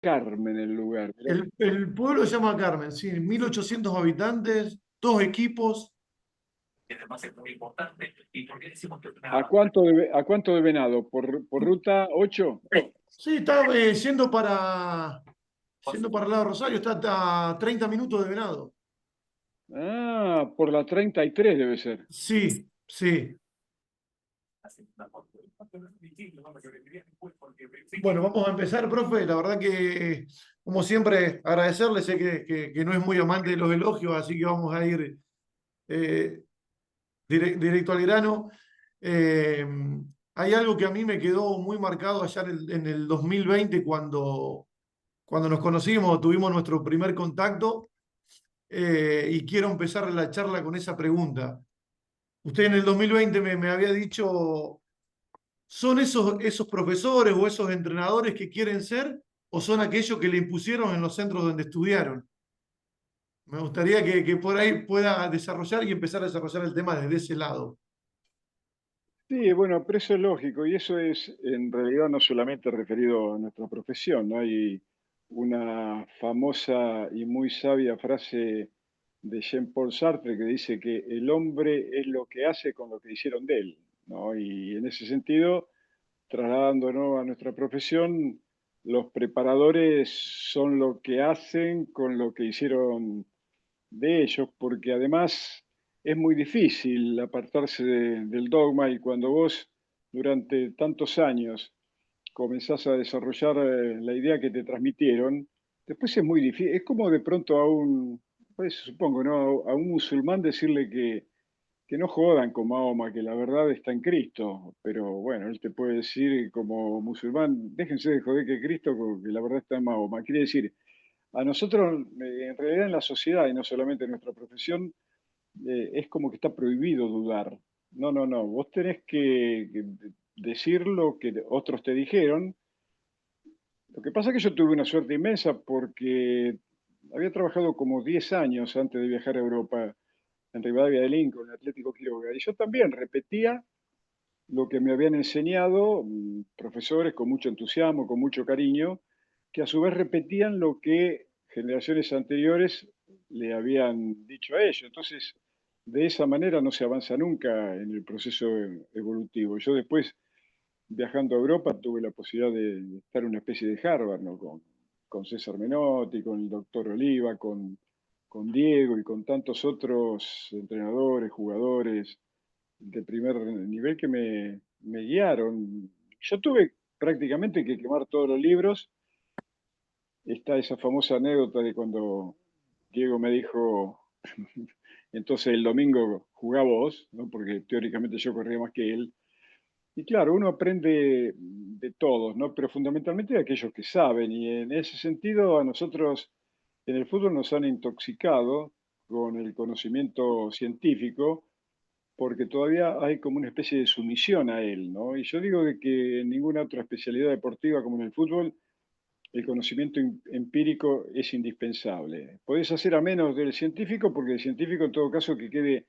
Carmen el lugar. Mirá. El pueblo se llama Carmen, sí, 1800 habitantes, dos equipos. A cuánto de Venado? ¿Por ruta 8? Sí, está yendo para el lado de Rosario, está a 30 minutos de Venado. Ah, por la 33 debe ser. Sí, sí. Bueno, vamos a empezar, profe. La verdad que, como siempre, agradecerle. Sé que no es muy amante de los elogios, así que vamos a ir eh, directo al grano. Eh, Hay algo que a mí me quedó muy marcado allá en el 2020, cuando nos conocimos, tuvimos nuestro primer contacto, y quiero empezar la charla con esa pregunta. Usted en el 2020 me había dicho, ¿son esos profesores o esos entrenadores que quieren ser o son aquellos que le impusieron en los centros donde estudiaron? Me gustaría que por ahí pueda desarrollar y empezar a desarrollar el tema desde ese lado. Sí, bueno, pero eso es lógico y eso es en realidad no solamente referido a nuestra profesión, ¿no? Hay una famosa y muy sabia frase de Jean-Paul Sartre que dice que el hombre es lo que hace con lo que hicieron de él, ¿no? Y en ese sentido, trasladándonos a nuestra profesión, los preparadores son lo que hacen con lo que hicieron de ellos, porque además es muy difícil apartarse del dogma y cuando vos durante tantos años comenzás a desarrollar la idea que te transmitieron, después es muy difícil, es como de pronto a un, pues supongo, ¿no? A un musulmán decirle que no jodan con Mahoma, que la verdad está en Cristo, pero bueno, él te puede decir como musulmán, déjense de joder que Cristo, que la verdad está en Mahoma. Quiere decir, a nosotros, en realidad en la sociedad y no solamente en nuestra profesión, es como que está prohibido dudar. No, no, no, vos tenés que decir lo que otros te dijeron. Lo que pasa es que yo tuve una suerte inmensa porque había trabajado como 10 años antes de viajar a Europa en Rivadavia de Lincoln, en Atlético Quiroga, y yo también repetía lo que me habían enseñado profesores con mucho entusiasmo, con mucho cariño, que a su vez repetían lo que generaciones anteriores le habían dicho a ellos. Entonces, de esa manera no se avanza nunca en el proceso evolutivo. Yo después, viajando a Europa, tuve la posibilidad de estar en una especie de Harvard, ¿no? Con César Menotti, con el doctor Oliva, con Diego y con tantos otros entrenadores, jugadores de primer nivel que me guiaron. Yo tuve prácticamente que quemar todos los libros. Está esa famosa anécdota de cuando Diego me dijo, entonces el domingo jugá vos, ¿no? Porque teóricamente yo corría más que él. Y claro, uno aprende de todos, ¿no? Pero fundamentalmente de aquellos que saben. Y en ese sentido, a nosotros en el fútbol nos han intoxicado con el conocimiento científico porque todavía hay como una especie de sumisión a él, ¿no? Y yo digo de que en ninguna otra especialidad deportiva como en el fútbol, el conocimiento empírico es indispensable. Podés hacer a menos del científico, porque el científico en todo caso que quede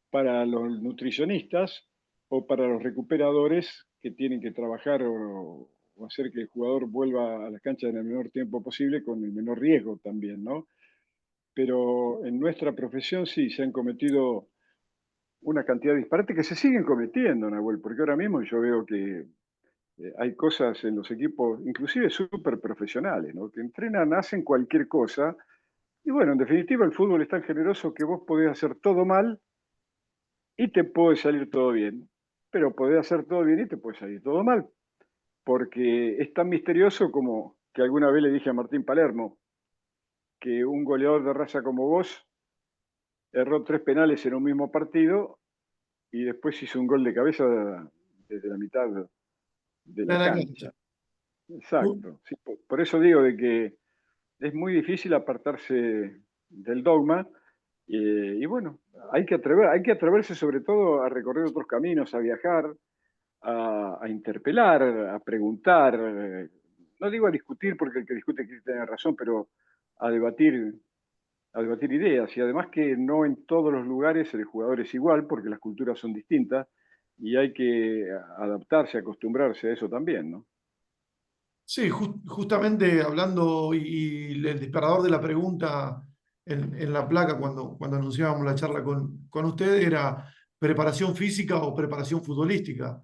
para los nutricionistas o para los recuperadores que tienen que trabajar o hacer que el jugador vuelva a la cancha en el menor tiempo posible con el menor riesgo también, ¿no? Pero en nuestra profesión sí se han cometido una cantidad de disparates que se siguen cometiendo, Nahuel, porque ahora mismo yo veo que hay cosas en los equipos, inclusive súper profesionales, ¿no? Que entrenan, hacen cualquier cosa. Y bueno, en definitiva, el fútbol es tan generoso que vos podés hacer todo mal y te puede salir todo bien. Pero podés hacer todo bien y te puede salir todo mal. Porque es tan misterioso como que alguna vez le dije a Martín Palermo que un goleador de raza como vos erró 3 penales en un mismo partido y después hizo un gol de cabeza desde la mitad de la La cancha. cancha. Exacto. Sí, por eso digo de que es muy difícil apartarse del dogma y bueno, hay que atreverse sobre todo a recorrer otros caminos, a viajar, a interpelar, a preguntar, no digo a discutir porque el que discute tiene razón, pero a debatir, a debatir ideas y además que no en todos los lugares el jugador es igual porque las culturas son distintas y hay que adaptarse, acostumbrarse a eso también, ¿no? Sí, justamente hablando y el disparador de la pregunta en la placa cuando anunciábamos la charla con usted era preparación física o preparación futbolística.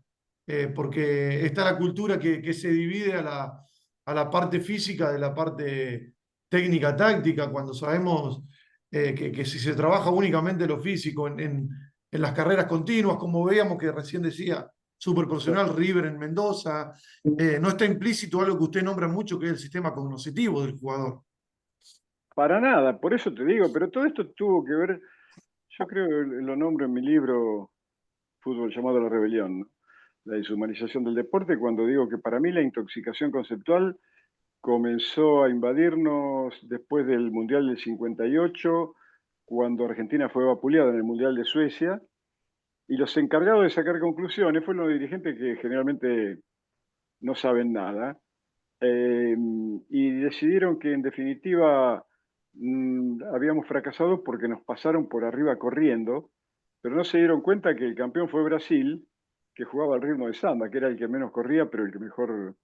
Porque está la cultura que se divide a la parte física de la parte técnica táctica, cuando sabemos que si se trabaja únicamente lo físico en las carreras continuas, como veíamos que recién decía, súper profesional River en Mendoza, no está implícito algo que usted nombra mucho, que es el sistema cognitivo del jugador. Para nada, por eso te digo, pero todo esto tuvo que ver, yo creo que lo nombro en mi libro Fútbol llamado La Rebelión, ¿no? La deshumanización del deporte, cuando digo que para mí la intoxicación conceptual comenzó a invadirnos después del Mundial del 58, cuando Argentina fue vapuleada en el Mundial de Suecia, y los encargados de sacar conclusiones fueron los dirigentes que generalmente no saben nada, eh, y decidieron que en definitiva habíamos fracasado porque nos pasaron por arriba corriendo, pero no se dieron cuenta que el campeón fue Brasil, que jugaba al ritmo de samba, que era el que menos corría, pero el que mejor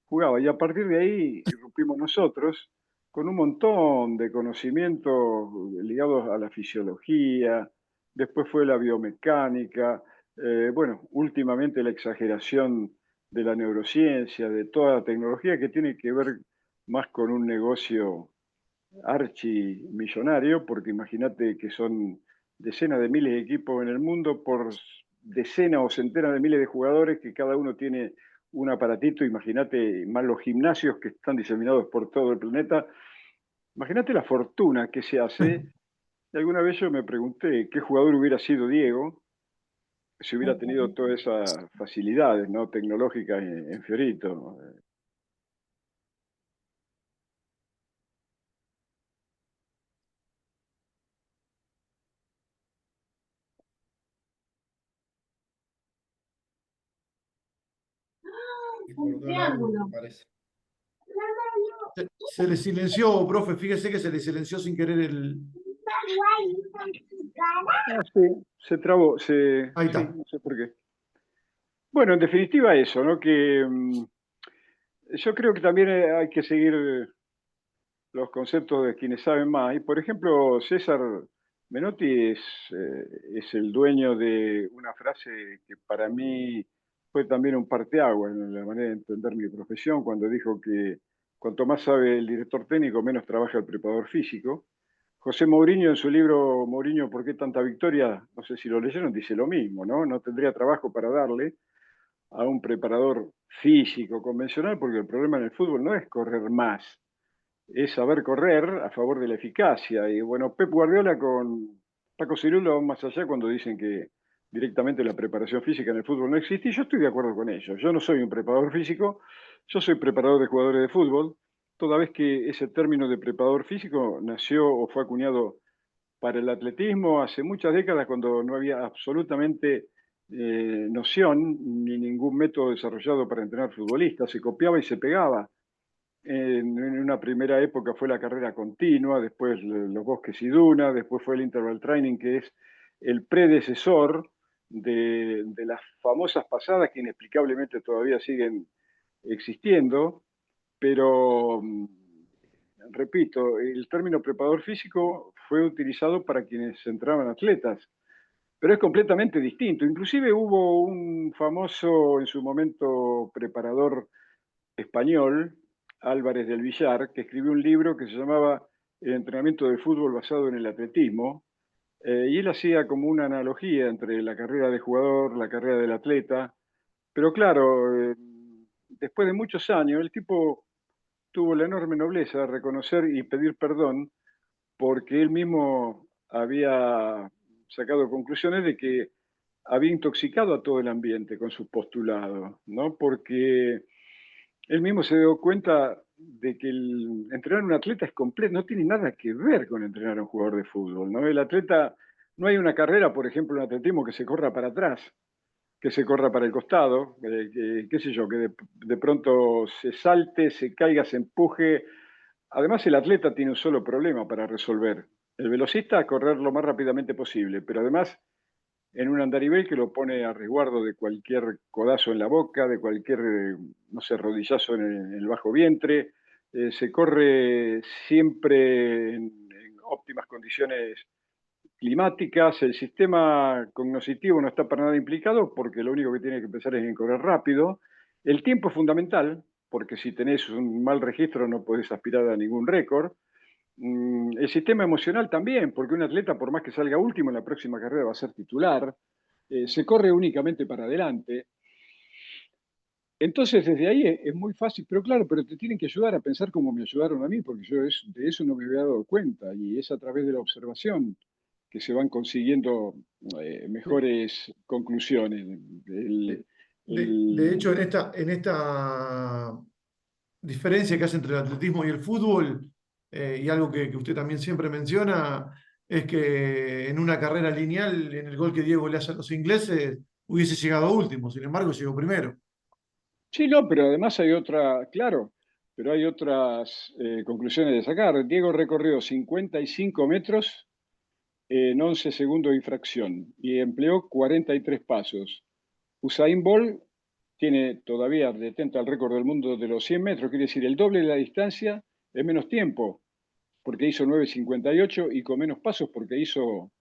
jugaba. Y a partir de ahí irrumpimos nosotros con un montón de conocimientos ligados a la fisiología, después fue la biomecánica, bueno, últimamente la exageración de la neurociencia, de toda la tecnología que tiene que ver más con un negocio archimillonario, porque imagínate que son decenas de miles de equipos en el mundo por decenas o centenas de miles de jugadores que cada uno tiene un aparatito, imagínate más los gimnasios que están diseminados por todo el planeta, imagínate la fortuna que se hace. Y alguna vez yo me pregunté qué jugador hubiera sido Diego si hubiera tenido todas esas facilidades, ¿no?, tecnológicas en Fiorito. Y cortó el audio, me parece. Se le silenció, profe, fíjese que se le silenció sin querer el... Ah, sí, se trabó, Ahí sí, está. no sé por qué. Bueno, en definitiva eso, ¿no? Que yo creo que también hay que seguir los conceptos de quienes saben más. Y por ejemplo, César Menotti es el dueño de una frase que para mí fue también un parteaguas en la manera de entender mi profesión, cuando dijo que cuanto más sabe el director técnico, menos trabaja el preparador físico. José Mourinho en su libro Mourinho, ¿por qué tanta victoria? No sé si lo leyeron, dice lo mismo, ¿no? No tendría trabajo para darle a un preparador físico convencional, porque el problema en el fútbol no es correr más, es saber correr a favor de la eficacia. Y bueno, Pep Guardiola con Paco Cirulo van más allá cuando dicen que directamente la preparación física en el fútbol no existe, y yo estoy de acuerdo con ellos. Yo no soy un preparador físico, yo soy preparador de jugadores de fútbol, toda vez que ese término de preparador físico nació o fue acuñado para el atletismo hace muchas décadas, cuando no había absolutamente noción ni ningún método desarrollado para entrenar futbolistas, se copiaba y se pegaba. En una primera época fue la carrera continua, después los bosques y dunas, después fue el interval training, que es el predecesor de las famosas pasadas que inexplicablemente todavía siguen existiendo, pero repito, el término preparador físico fue utilizado para quienes entraban atletas, pero es completamente distinto. Inclusive hubo un famoso en su momento preparador español, Álvarez del Villar, que escribió un libro que se llamaba El entrenamiento del fútbol basado en el atletismo, y él hacía como una analogía entre la carrera de jugador, la carrera del atleta, pero claro, después de muchos años, el tipo tuvo la enorme nobleza de reconocer y pedir perdón porque él mismo había sacado conclusiones de que había intoxicado a todo el ambiente con sus postulados, ¿no? Porque él mismo se dio cuenta de que entrenar a un atleta es completo, no tiene nada que ver con entrenar a un jugador de fútbol, ¿no? El atleta, no hay una carrera, por ejemplo, en atletismo que se corra para atrás, que se corra para el costado, qué sé yo, que de pronto se salte, se caiga, se empuje. Además, el atleta tiene un solo problema para resolver. El velocista, correr lo más rápidamente posible, pero además en un andarivel que lo pone a resguardo de cualquier codazo en la boca, de cualquier, no sé, rodillazo en el bajo vientre. Se corre siempre en óptimas condiciones climáticas. El sistema cognoscitivo no está para nada implicado porque lo único que tiene que pensar es en correr rápido. El tiempo es fundamental porque si tenés un mal registro no podés aspirar a ningún récord. El sistema emocional también, porque un atleta, por más que salga último en la próxima carrera, va a ser titular. Se corre únicamente para adelante. Entonces, desde ahí es muy fácil, pero claro, pero te tienen que ayudar a pensar como me ayudaron a mí, porque yo de eso no me había dado cuenta, y es a través de la observación que se van consiguiendo De, mejores conclusiones. El- de hecho, el- en esta diferencia que hace entre el atletismo y el fútbol, y algo que usted también siempre menciona, es que en una carrera lineal, en el gol que Diego le hace a los ingleses, hubiese llegado último, sin embargo, llegó primero. sí, no, pero además hay otra, claro, pero hay otras conclusiones de sacar. Diego recorrió 55 metros en 11 segundos de fracción y empleó 43 pasos. Usain Bolt tiene todavía detenta el récord del mundo de los 100 metros, quiere decir el doble de la distancia en menos tiempo, porque hizo 9,58 y con menos pasos porque hizo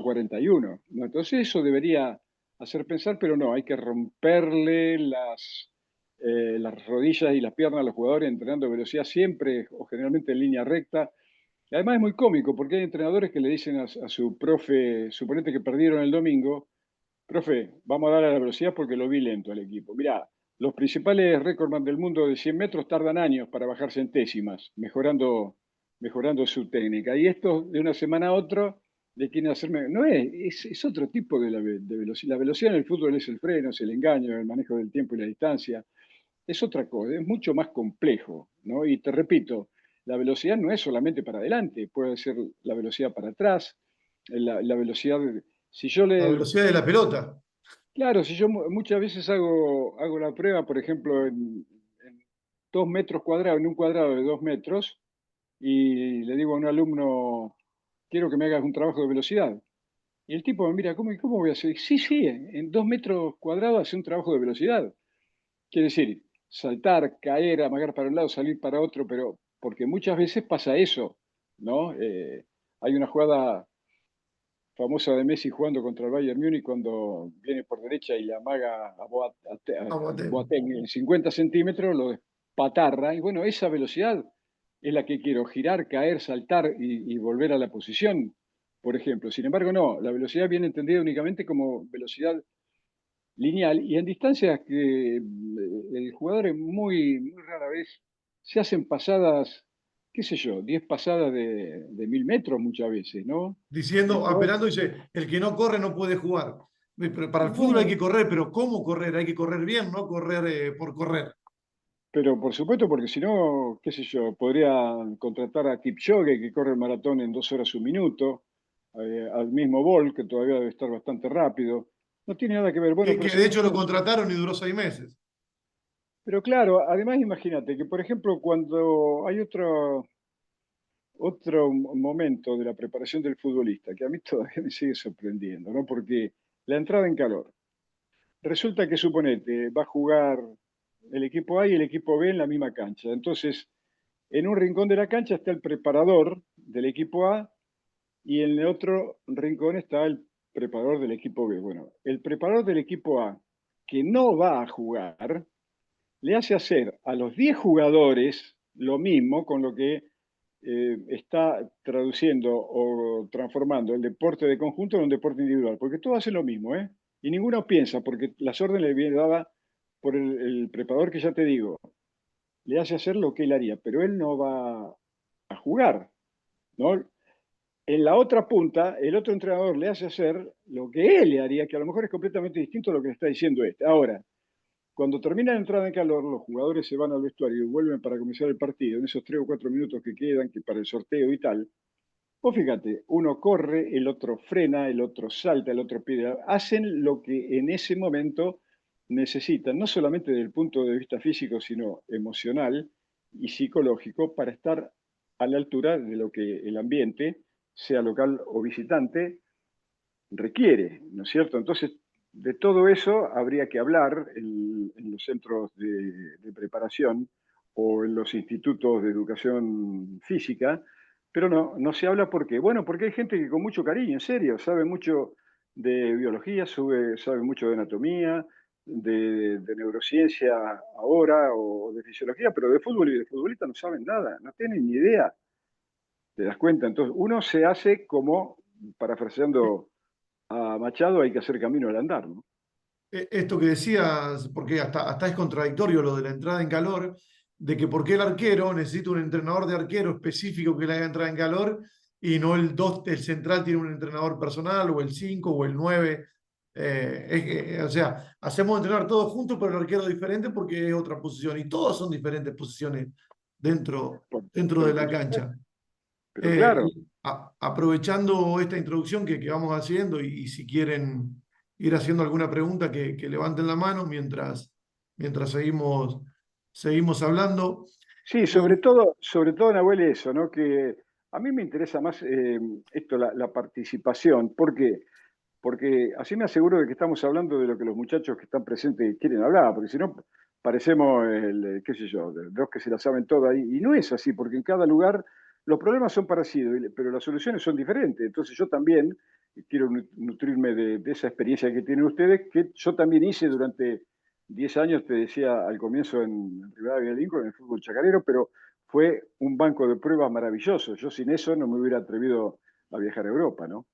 41. ¿No? Entonces eso debería hacer pensar, pero no, hay que romperle las rodillas y las piernas a los jugadores entrenando velocidad siempre o generalmente en línea recta. Y además es muy cómico porque hay entrenadores que le dicen a su profe, suponete que perdieron el domingo, profe, vamos a dar a la velocidad porque lo vi lento al equipo. Mirá, los principales récordman del mundo de 100 metros tardan años para bajar centésimas, mejorando su técnica. Y esto de una semana a otra le quieren hacer... No es otro tipo de velocidad. La velocidad en el fútbol es el freno, es el engaño, el manejo del tiempo y la distancia. Es otra cosa, es mucho más complejo, ¿no? Y te repito, la velocidad no es solamente para adelante, puede ser la velocidad para atrás, la velocidad... Si yo La le velocidad de la pelota. Claro, si yo muchas veces hago la prueba, por ejemplo, en 2 metros cuadrados, en un cuadrado de 2 metros, y le digo a un alumno, quiero que me hagas un trabajo de velocidad. Y el tipo me mira, ¿cómo voy a hacer? Sí, sí, en 2 metros cuadrados hace un trabajo de velocidad. Quiere decir, saltar, caer, amagar para un lado, salir para otro, pero porque muchas veces pasa eso, ¿no? Hay una jugada famosa de Messi jugando contra el Bayern Múnich cuando viene por derecha y le amaga a Aguante. Boateng en 50 centímetros, lo despatarra. Y bueno, esa velocidad es la que quiero, girar, caer, saltar y volver a la posición, por ejemplo. Sin embargo, no, la velocidad viene entendida únicamente como velocidad lineal y en distancias que el jugador es muy rara vez se hacen pasadas, qué sé yo, 10 pasadas de 1.000 metros muchas veces, ¿no? Diciendo, Entonces, apelando, dice, el que no corre no puede jugar. Pero para y el fútbol hay que bueno, correr, pero ¿cómo correr? Hay que correr bien, no correr por correr. pero por supuesto, porque si no, qué sé yo, podrían contratar a Kipchoge, que corre el maratón en 2 horas 1 minuto, al mismo Bolt, que todavía debe estar bastante rápido. No tiene nada que ver. Bueno, pero Que si de no hecho lo son... contrataron y duró 6 meses. Pero claro, además imagínate que, por ejemplo, cuando hay otro momento de la preparación del futbolista, que a mí todavía me sigue sorprendiendo, ¿no? Porque la entrada en calor. Resulta que, suponete, va a jugar el equipo A y el equipo B en la misma cancha. Entonces, en un rincón de la cancha está el preparador del equipo A y en el otro rincón está el preparador del equipo B. Bueno, el preparador del equipo A, que no va a jugar, le hace hacer a los 10 jugadores lo mismo, con lo que está traduciendo o transformando el deporte de conjunto en un deporte individual, porque todos hacen lo mismo, ¿eh? Y ninguno piensa, porque las órdenes le vienen dadas por el preparador que ya te digo, le hace hacer lo que él haría, pero él no va a jugar, ¿no? En la otra punta, el otro entrenador le hace hacer lo que él le haría, que a lo mejor es completamente distinto a lo que le está diciendo este. Ahora, cuando termina la entrada en calor, los jugadores se van al vestuario y vuelven para comenzar el partido, en esos 3 o 4 minutos que quedan que para el sorteo y tal. Vos fíjate, uno corre, el otro frena, el otro salta, el otro pide. Hacen lo que en ese momento necesitan, no solamente desde el punto de vista físico, sino emocional y psicológico, para estar a la altura de lo que el ambiente, sea local o visitante, requiere, ¿no es cierto? Entonces, de todo eso habría que hablar en los centros de preparación o en los institutos de educación física, pero no se habla ¿por qué? Bueno, porque hay gente que con mucho cariño, en serio, sabe mucho de biología, sabe mucho de anatomía, de neurociencia ahora o de fisiología, pero de fútbol y de futbolista no saben nada, no tienen ni idea, ¿te das cuenta? Entonces, uno se hace como, parafraseando a Machado, hay que hacer camino al andar, ¿no? Esto que decías, porque hasta es contradictorio lo de la entrada en calor, de que por qué el arquero necesita un entrenador de arquero específico que le haga entrar en calor y no el 2 el central tiene un entrenador personal, o el 5 o el 9. O sea, hacemos entrenar todos juntos, pero el arquero es diferente porque es otra posición y todas son diferentes posiciones dentro de Pero la por supuesto, cancha. pero claro. Aprovechando esta introducción que vamos haciendo y si quieren ir haciendo alguna pregunta que levanten la mano mientras seguimos hablando. Sí, sobre todo, Nahuel, eso, ¿no? Que a mí me interesa más esto, la participación. ¿Por qué? Porque así me aseguro de que estamos hablando de lo que los muchachos que están presentes quieren hablar, porque si no, parecemos, qué sé yo, de los que se la saben todas ahí. Y no es así, porque en cada lugar los problemas son parecidos, pero las soluciones son diferentes. Entonces yo también quiero nutrirme de esa experiencia que tienen ustedes, que yo también hice durante 10 años, te decía al comienzo en Rivadavia de Lincoln, en el fútbol chacarero, pero fue un banco de pruebas maravilloso. Yo sin eso no me hubiera atrevido a viajar a Europa, ¿no?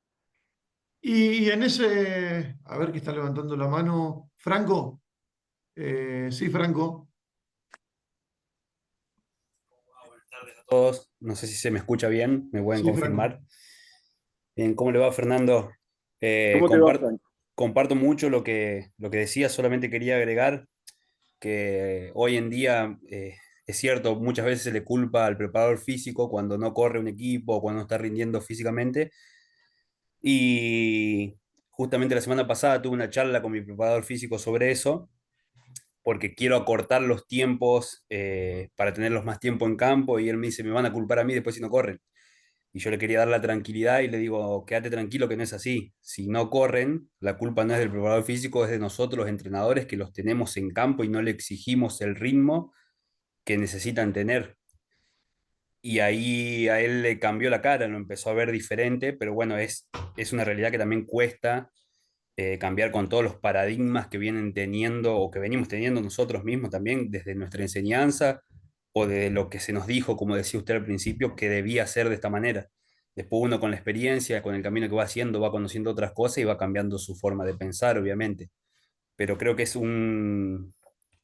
Y en ese, a ver que está levantando la mano, Franco. Sí, Franco. Buenas tardes a todos. No sé si se me escucha bien, me pueden Sí, Franco. confirmar. Bien, ¿cómo le va, Fernando? ¿Cómo te va, Frank? Comparto mucho lo que decía, solamente quería agregar que hoy en día es cierto, muchas veces se le culpa al preparador físico cuando no corre un equipo o cuando no está rindiendo físicamente. Y justamente la semana pasada tuve una charla con mi preparador físico sobre eso, porque quiero acortar los tiempos para tenerlos más tiempo en campo y él me dice, me van a culpar a mí después si no corren. Y yo le quería dar la tranquilidad y le digo, quédate tranquilo que no es así. Si no corren, la culpa no es del preparador físico, es de nosotros los entrenadores que los tenemos en campo y no le exigimos el ritmo que necesitan tener. Y ahí a él le cambió la cara, lo empezó a ver diferente, pero bueno, es una realidad que también cuesta cambiar con todos los paradigmas que vienen teniendo o que venimos teniendo nosotros mismos también desde nuestra enseñanza o de lo que se nos dijo, como decía usted al principio, que debía ser de esta manera. Después uno con la experiencia, con el camino que va haciendo, va conociendo otras cosas y va cambiando su forma de pensar, obviamente. Pero creo que es un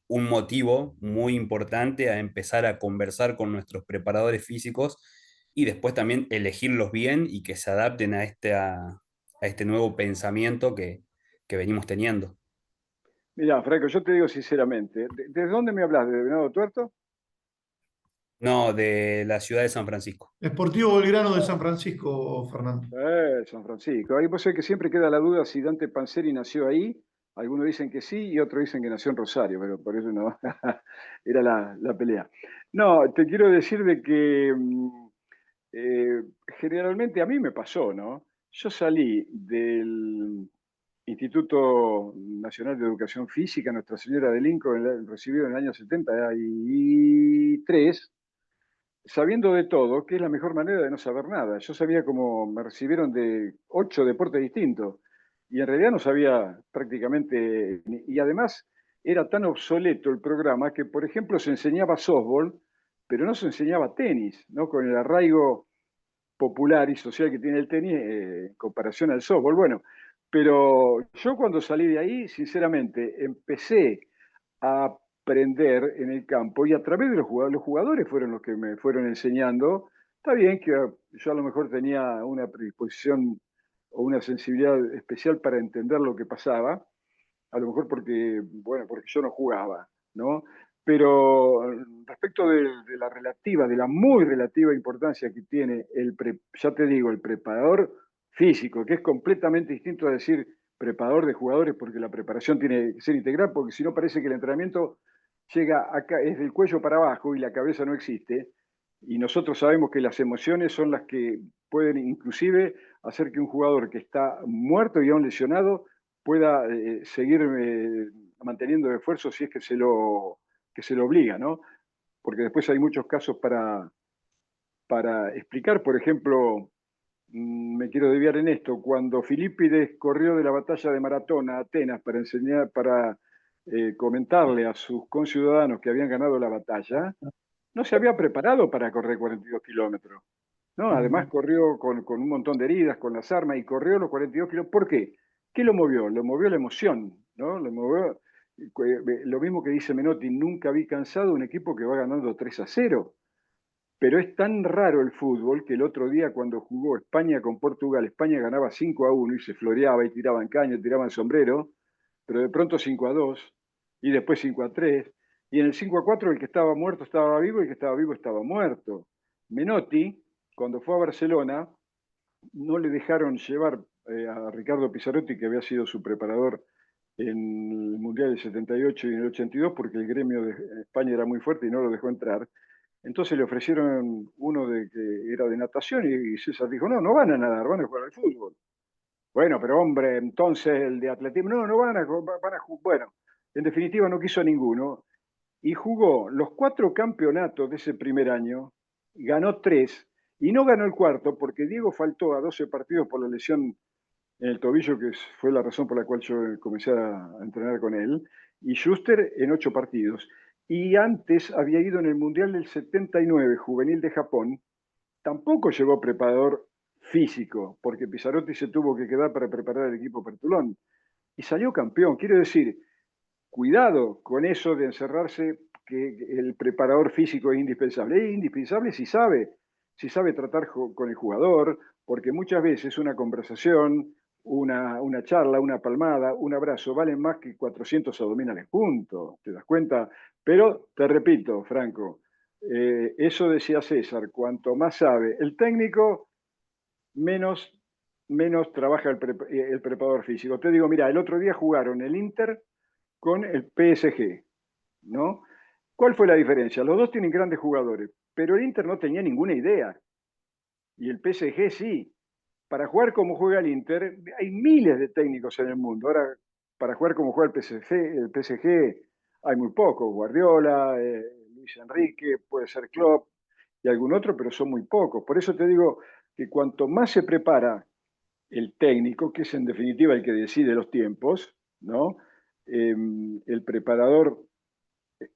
motivo muy importante a empezar a conversar con nuestros preparadores físicos y después también elegirlos bien y que se adapten a este nuevo pensamiento que venimos teniendo. Mira, Franco, yo te digo sinceramente, ¿de dónde me hablas? ¿De Venado Tuerto? No, de la ciudad de San Francisco. Esportivo Belgrano de San Francisco, Fernando. San Francisco. Ahí vos sabés que siempre queda la duda si Dante Panzeri nació ahí. Algunos dicen que sí y otros dicen que nació en Rosario, pero por eso no. Era la pelea. No, te quiero decir de que eh, generalmente a mí me pasó, ¿no? Yo salí del Instituto Nacional de Educación Física, Nuestra Señora de Lincoln, recibido en el año 73, sabiendo de todo, que es la mejor manera de no saber nada. Yo sabía cómo me recibieron de 8 deportes distintos y en realidad no sabía prácticamente, y además era tan obsoleto el programa que, por ejemplo, se enseñaba softball, pero no se enseñaba tenis, ¿no? Con el arraigo popular y social que tiene el tenis en comparación al softball. Bueno, pero yo cuando salí de ahí, sinceramente, empecé a aprender en el campo y a través de los jugadores fueron los que me fueron enseñando. Está bien que yo a lo mejor tenía una predisposición o una sensibilidad especial para entender lo que pasaba, a lo mejor porque, bueno, porque yo no jugaba, ¿no? Pero respecto de la relativa, de la muy relativa importancia que tiene ya te digo, el preparador físico, que es completamente distinto a decir preparador de jugadores, porque la preparación tiene que ser integral, porque si no parece que el entrenamiento llega acá, es del cuello para abajo y la cabeza no existe. Y nosotros sabemos que las emociones son las que pueden inclusive hacer que un jugador que está muerto y aún lesionado pueda seguir manteniendo esfuerzo si es que se lo obliga, ¿no? Porque después hay muchos casos para explicar. Por ejemplo, me quiero desviar en esto, cuando Filipides corrió de la batalla de Maratón a Atenas para enseñar, para comentarle a sus conciudadanos que habían ganado la batalla, no se había preparado para correr 42 kilómetros. ¿No? Además corrió con un montón de heridas, con las armas, y corrió los 42 kilómetros. ¿Por qué? ¿Qué lo movió? Lo movió la emoción, ¿no? Lo movió, lo mismo que dice Menotti, nunca vi cansado un equipo que va ganando 3-0. Pero es tan raro el fútbol que el otro día cuando jugó España con Portugal, España ganaba 5-1 y se floreaba y tiraban caño, tiraban sombrero, pero de pronto 5-2 y después 5-3. Y en el 5-4 el que estaba muerto estaba vivo y el que estaba vivo estaba muerto. Menotti, cuando fue a Barcelona, no le dejaron llevar a Ricardo Pizzarotti, que había sido su preparador en el Mundial del 78 y en el 82, porque el gremio de España era muy fuerte y no lo dejó entrar. Entonces le ofrecieron uno de que era de natación y César dijo, no, no van a nadar, van a jugar al fútbol. Bueno, pero hombre, entonces el de atletismo, no, no van a jugar. Bueno, en definitiva no quiso ninguno y jugó los 4 campeonatos de ese primer año, ganó 3 y no ganó el cuarto porque Diego faltó a 12 partidos por la lesión en el tobillo, que fue la razón por la cual yo comencé a entrenar con él, y Schuster en 8 partidos. Y antes había ido en el Mundial del 79, juvenil de Japón, tampoco llevó preparador físico, porque Pizzarotti se tuvo que quedar para preparar el equipo Pertulón. Y salió campeón. Quiero decir, cuidado con eso de encerrarse, que el preparador físico es indispensable. Es indispensable si sabe tratar con el jugador, porque muchas veces una conversación, una charla, una palmada, un abrazo, valen más que 400 abdominales juntos, ¿te das cuenta? Pero te repito, Franco, eso decía César, cuanto más sabe el técnico, menos, menos trabaja el preparador físico. Te digo, mira, el otro día jugaron el Inter con el PSG, ¿no? ¿Cuál fue la diferencia? Los dos tienen grandes jugadores, pero el Inter no tenía ninguna idea y el PSG sí. Para jugar como juega el Inter, hay miles de técnicos en el mundo. Ahora, para jugar como juega el PSG hay muy pocos. Guardiola, Luis Enrique, puede ser Klopp y algún otro, pero son muy pocos. Por eso te digo que cuanto más se prepara el técnico, que es en definitiva el que decide los tiempos, ¿no? El preparador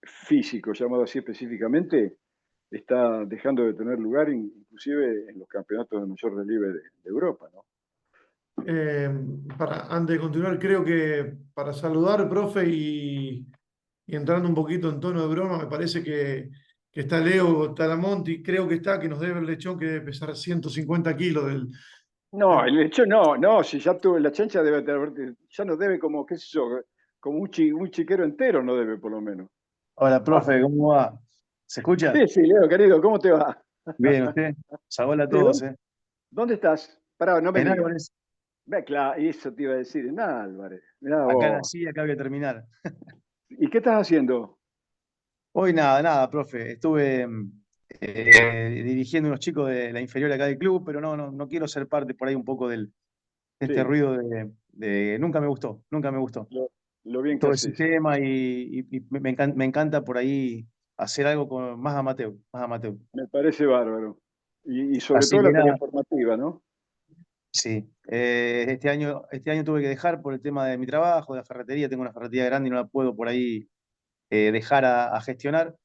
físico, llamado así específicamente, está dejando de tener lugar inclusive en los campeonatos de mayor relieve de Europa, ¿no? Antes de continuar, creo que para saludar, profe, y entrando un poquito en tono de broma, me parece que está Leo Talamonti, creo que está, que nos debe el lechón que debe pesar 150 kilos No, el hecho no, no, si ya tuve la chancha debe tener, ya no debe como, qué sé yo, como un chiquero entero no debe por lo menos. Hola, profe, ¿cómo va? ¿Se escucha? Sí, sí, Leo, querido, ¿cómo te va? Bien, ¿usted? Hola a Sí, todos, ¿eh? ¿dónde estás? Pará, no me En digas. Álvarez, Ve, claro, eso te iba a decir, en Álvarez. Mirá acá vos. nací, acá voy a terminar. ¿Y qué estás haciendo? Hoy nada, nada, profe. Estuve dirigiendo unos chicos de la inferior acá del club, pero no quiero ser parte por ahí un poco de este Sí, ruido nunca me gustó, nunca me gustó. lo bien que Todo el haces. sistema y me encanta por ahí hacer algo más amateur, más amateur. Me parece bárbaro. Y sobre Así todo que la tarea nada, formativa, ¿no? sí. Este año tuve que dejar por el tema de mi trabajo, de la ferretería. Tengo una ferretería grande y no la puedo por ahí dejar a gestionar.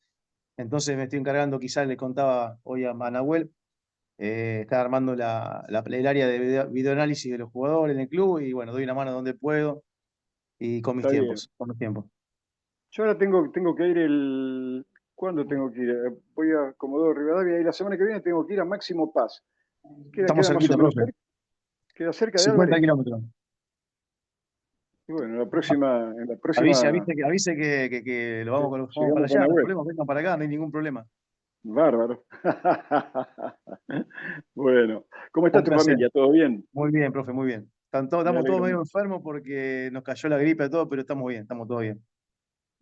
Entonces me estoy encargando, quizás le contaba hoy a Nahuel, está armando el área de videoanálisis de los jugadores en el club y bueno, doy una mano donde puedo y con mis Está bien. tiempos, con los tiempos. Yo ahora tengo que ir el... ¿Cuándo tengo que ir? Voy a Comodoro Rivadavia y la semana que viene tengo que ir a Máximo Paz. Estamos Queda más o cerquita, menos profe. cerca, queda cerca de 50 Álvarez. kilómetros. Y bueno, en la Avise, próxima avise, avise que vamos para llegamos con allá, la no hay web. problema, vengan para acá, no hay ningún problema. Bárbaro. Bueno, ¿cómo está Un tu placer. familia? ¿Todo bien? Muy bien, profe, muy bien. Me Estamos todos alegro medio mucho. enfermos porque nos cayó la gripe y todo, pero estamos bien, estamos todos bien.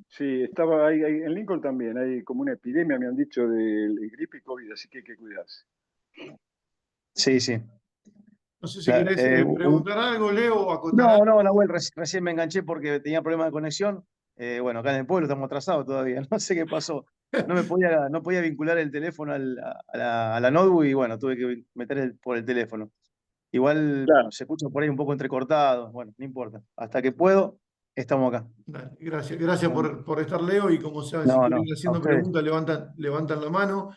Sí, estaba ahí, en Lincoln también, hay como una epidemia, me han dicho, de gripe y COVID, así que hay que cuidarse. Sí, sí. No sé si querés preguntar algo, Leo, o acotar No, algo. no, Nahuel, recién me enganché porque tenía problemas de conexión. Bueno, acá en el pueblo estamos atrasados todavía, no sé qué pasó. No podía vincular el teléfono a la notebook y bueno, tuve que meter por el teléfono. Igual Claro. se escucha por ahí un poco entrecortado, bueno, no importa. Hasta que puedo, estamos acá. Dale, gracias por estar, Leo, y como saben, si No, quieren no, ir a haciendo ustedes. preguntas, levantan la mano.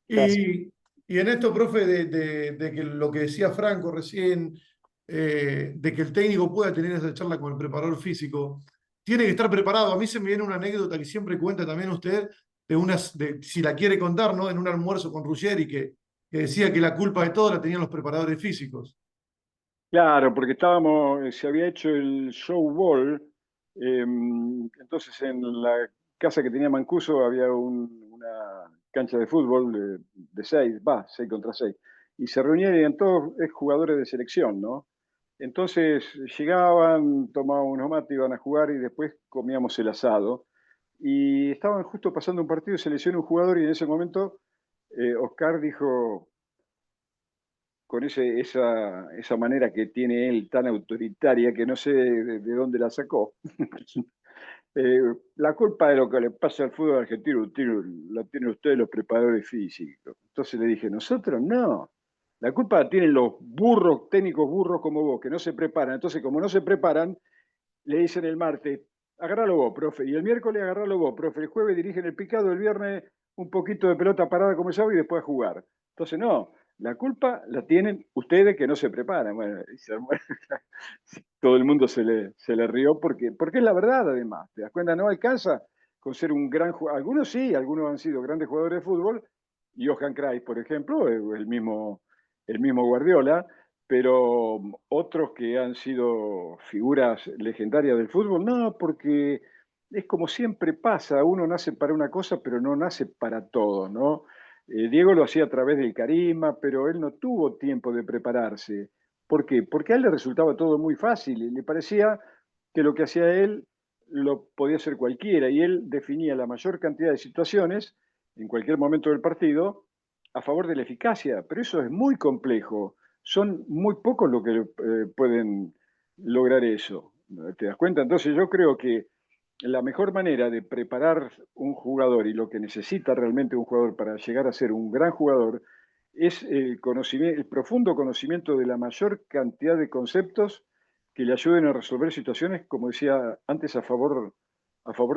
Gracias. Y en esto, profe, de que lo que decía Franco recién, de que el técnico pueda tener esa charla con el preparador físico, tiene que estar preparado. A mí se me viene una anécdota que siempre cuenta también usted, si la quiere contar, ¿no? En un almuerzo con Ruggeri, que decía que la culpa de todo la tenían los preparadores físicos. Claro, porque se había hecho el show ball, entonces en la casa que tenía Mancuso había una cancha de fútbol de 6 contra 6, y se reunían todos jugadores de selección, ¿no? Entonces llegaban, tomaban unos mates, iban a jugar y después comíamos el asado. Y estaban justo pasando un partido, se lesionó un jugador y en ese momento Oscar dijo, con esa manera que tiene él tan autoritaria, que no sé de dónde la sacó. La culpa de lo que le pasa al fútbol argentino la tienen ustedes los preparadores físicos. Entonces le dije, nosotros no. La culpa la tienen los burros, técnicos burros como vos, que no se preparan. Entonces, como no se preparan, le dicen el martes, agarralo vos, profe. Y el miércoles, agarralo vos, profe. El jueves dirigen el picado, el viernes un poquito de pelota parada como el sábado y después a jugar. Entonces, no, la culpa la tienen ustedes que no se preparan. Bueno, todo el mundo se le rió porque es la verdad, además. ¿Te das cuenta? No alcanza con ser un gran jugador. Algunos sí, algunos han sido grandes jugadores de fútbol. Johan Cruyff, por ejemplo, el mismo Guardiola, pero otros que han sido figuras legendarias del fútbol, no, porque es como siempre pasa, uno nace para una cosa, pero no nace para todo, ¿no? Diego lo hacía a través del carisma, pero él no tuvo tiempo de prepararse. ¿Por qué? Porque a él le resultaba todo muy fácil y le parecía que lo que hacía él lo podía hacer cualquiera y él definía la mayor cantidad de situaciones en cualquier momento del partido a favor de la eficacia, pero eso es muy complejo. Son muy pocos los que pueden lograr eso. ¿Te das cuenta? Entonces yo creo que la mejor manera de preparar un jugador y lo que necesita realmente un jugador para llegar a ser un gran jugador es el profundo conocimiento de la mayor cantidad de conceptos que le ayuden a resolver situaciones, como decía antes, a favor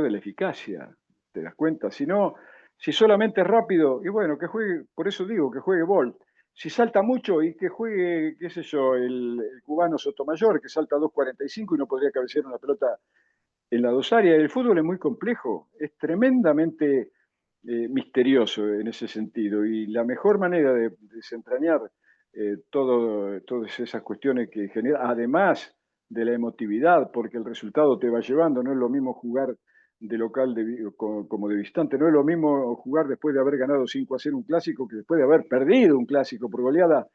de la eficacia. ¿Te das cuenta? Si no, si solamente es rápido, y bueno, que juegue, por eso digo, que juegue Bolt. Si salta mucho y que juegue, qué sé yo, el cubano Sotomayor, que salta 2.45 y no podría cabecear una pelota en la dos áreas. El fútbol es muy complejo, es tremendamente misterioso en ese sentido. Y la mejor manera de desentrañar todas esas cuestiones que genera, además de la emotividad, porque el resultado te va llevando, no es lo mismo jugar de local como de visitante, no es lo mismo jugar después de haber ganado 5-0 un clásico que después de haber perdido un clásico por goleada.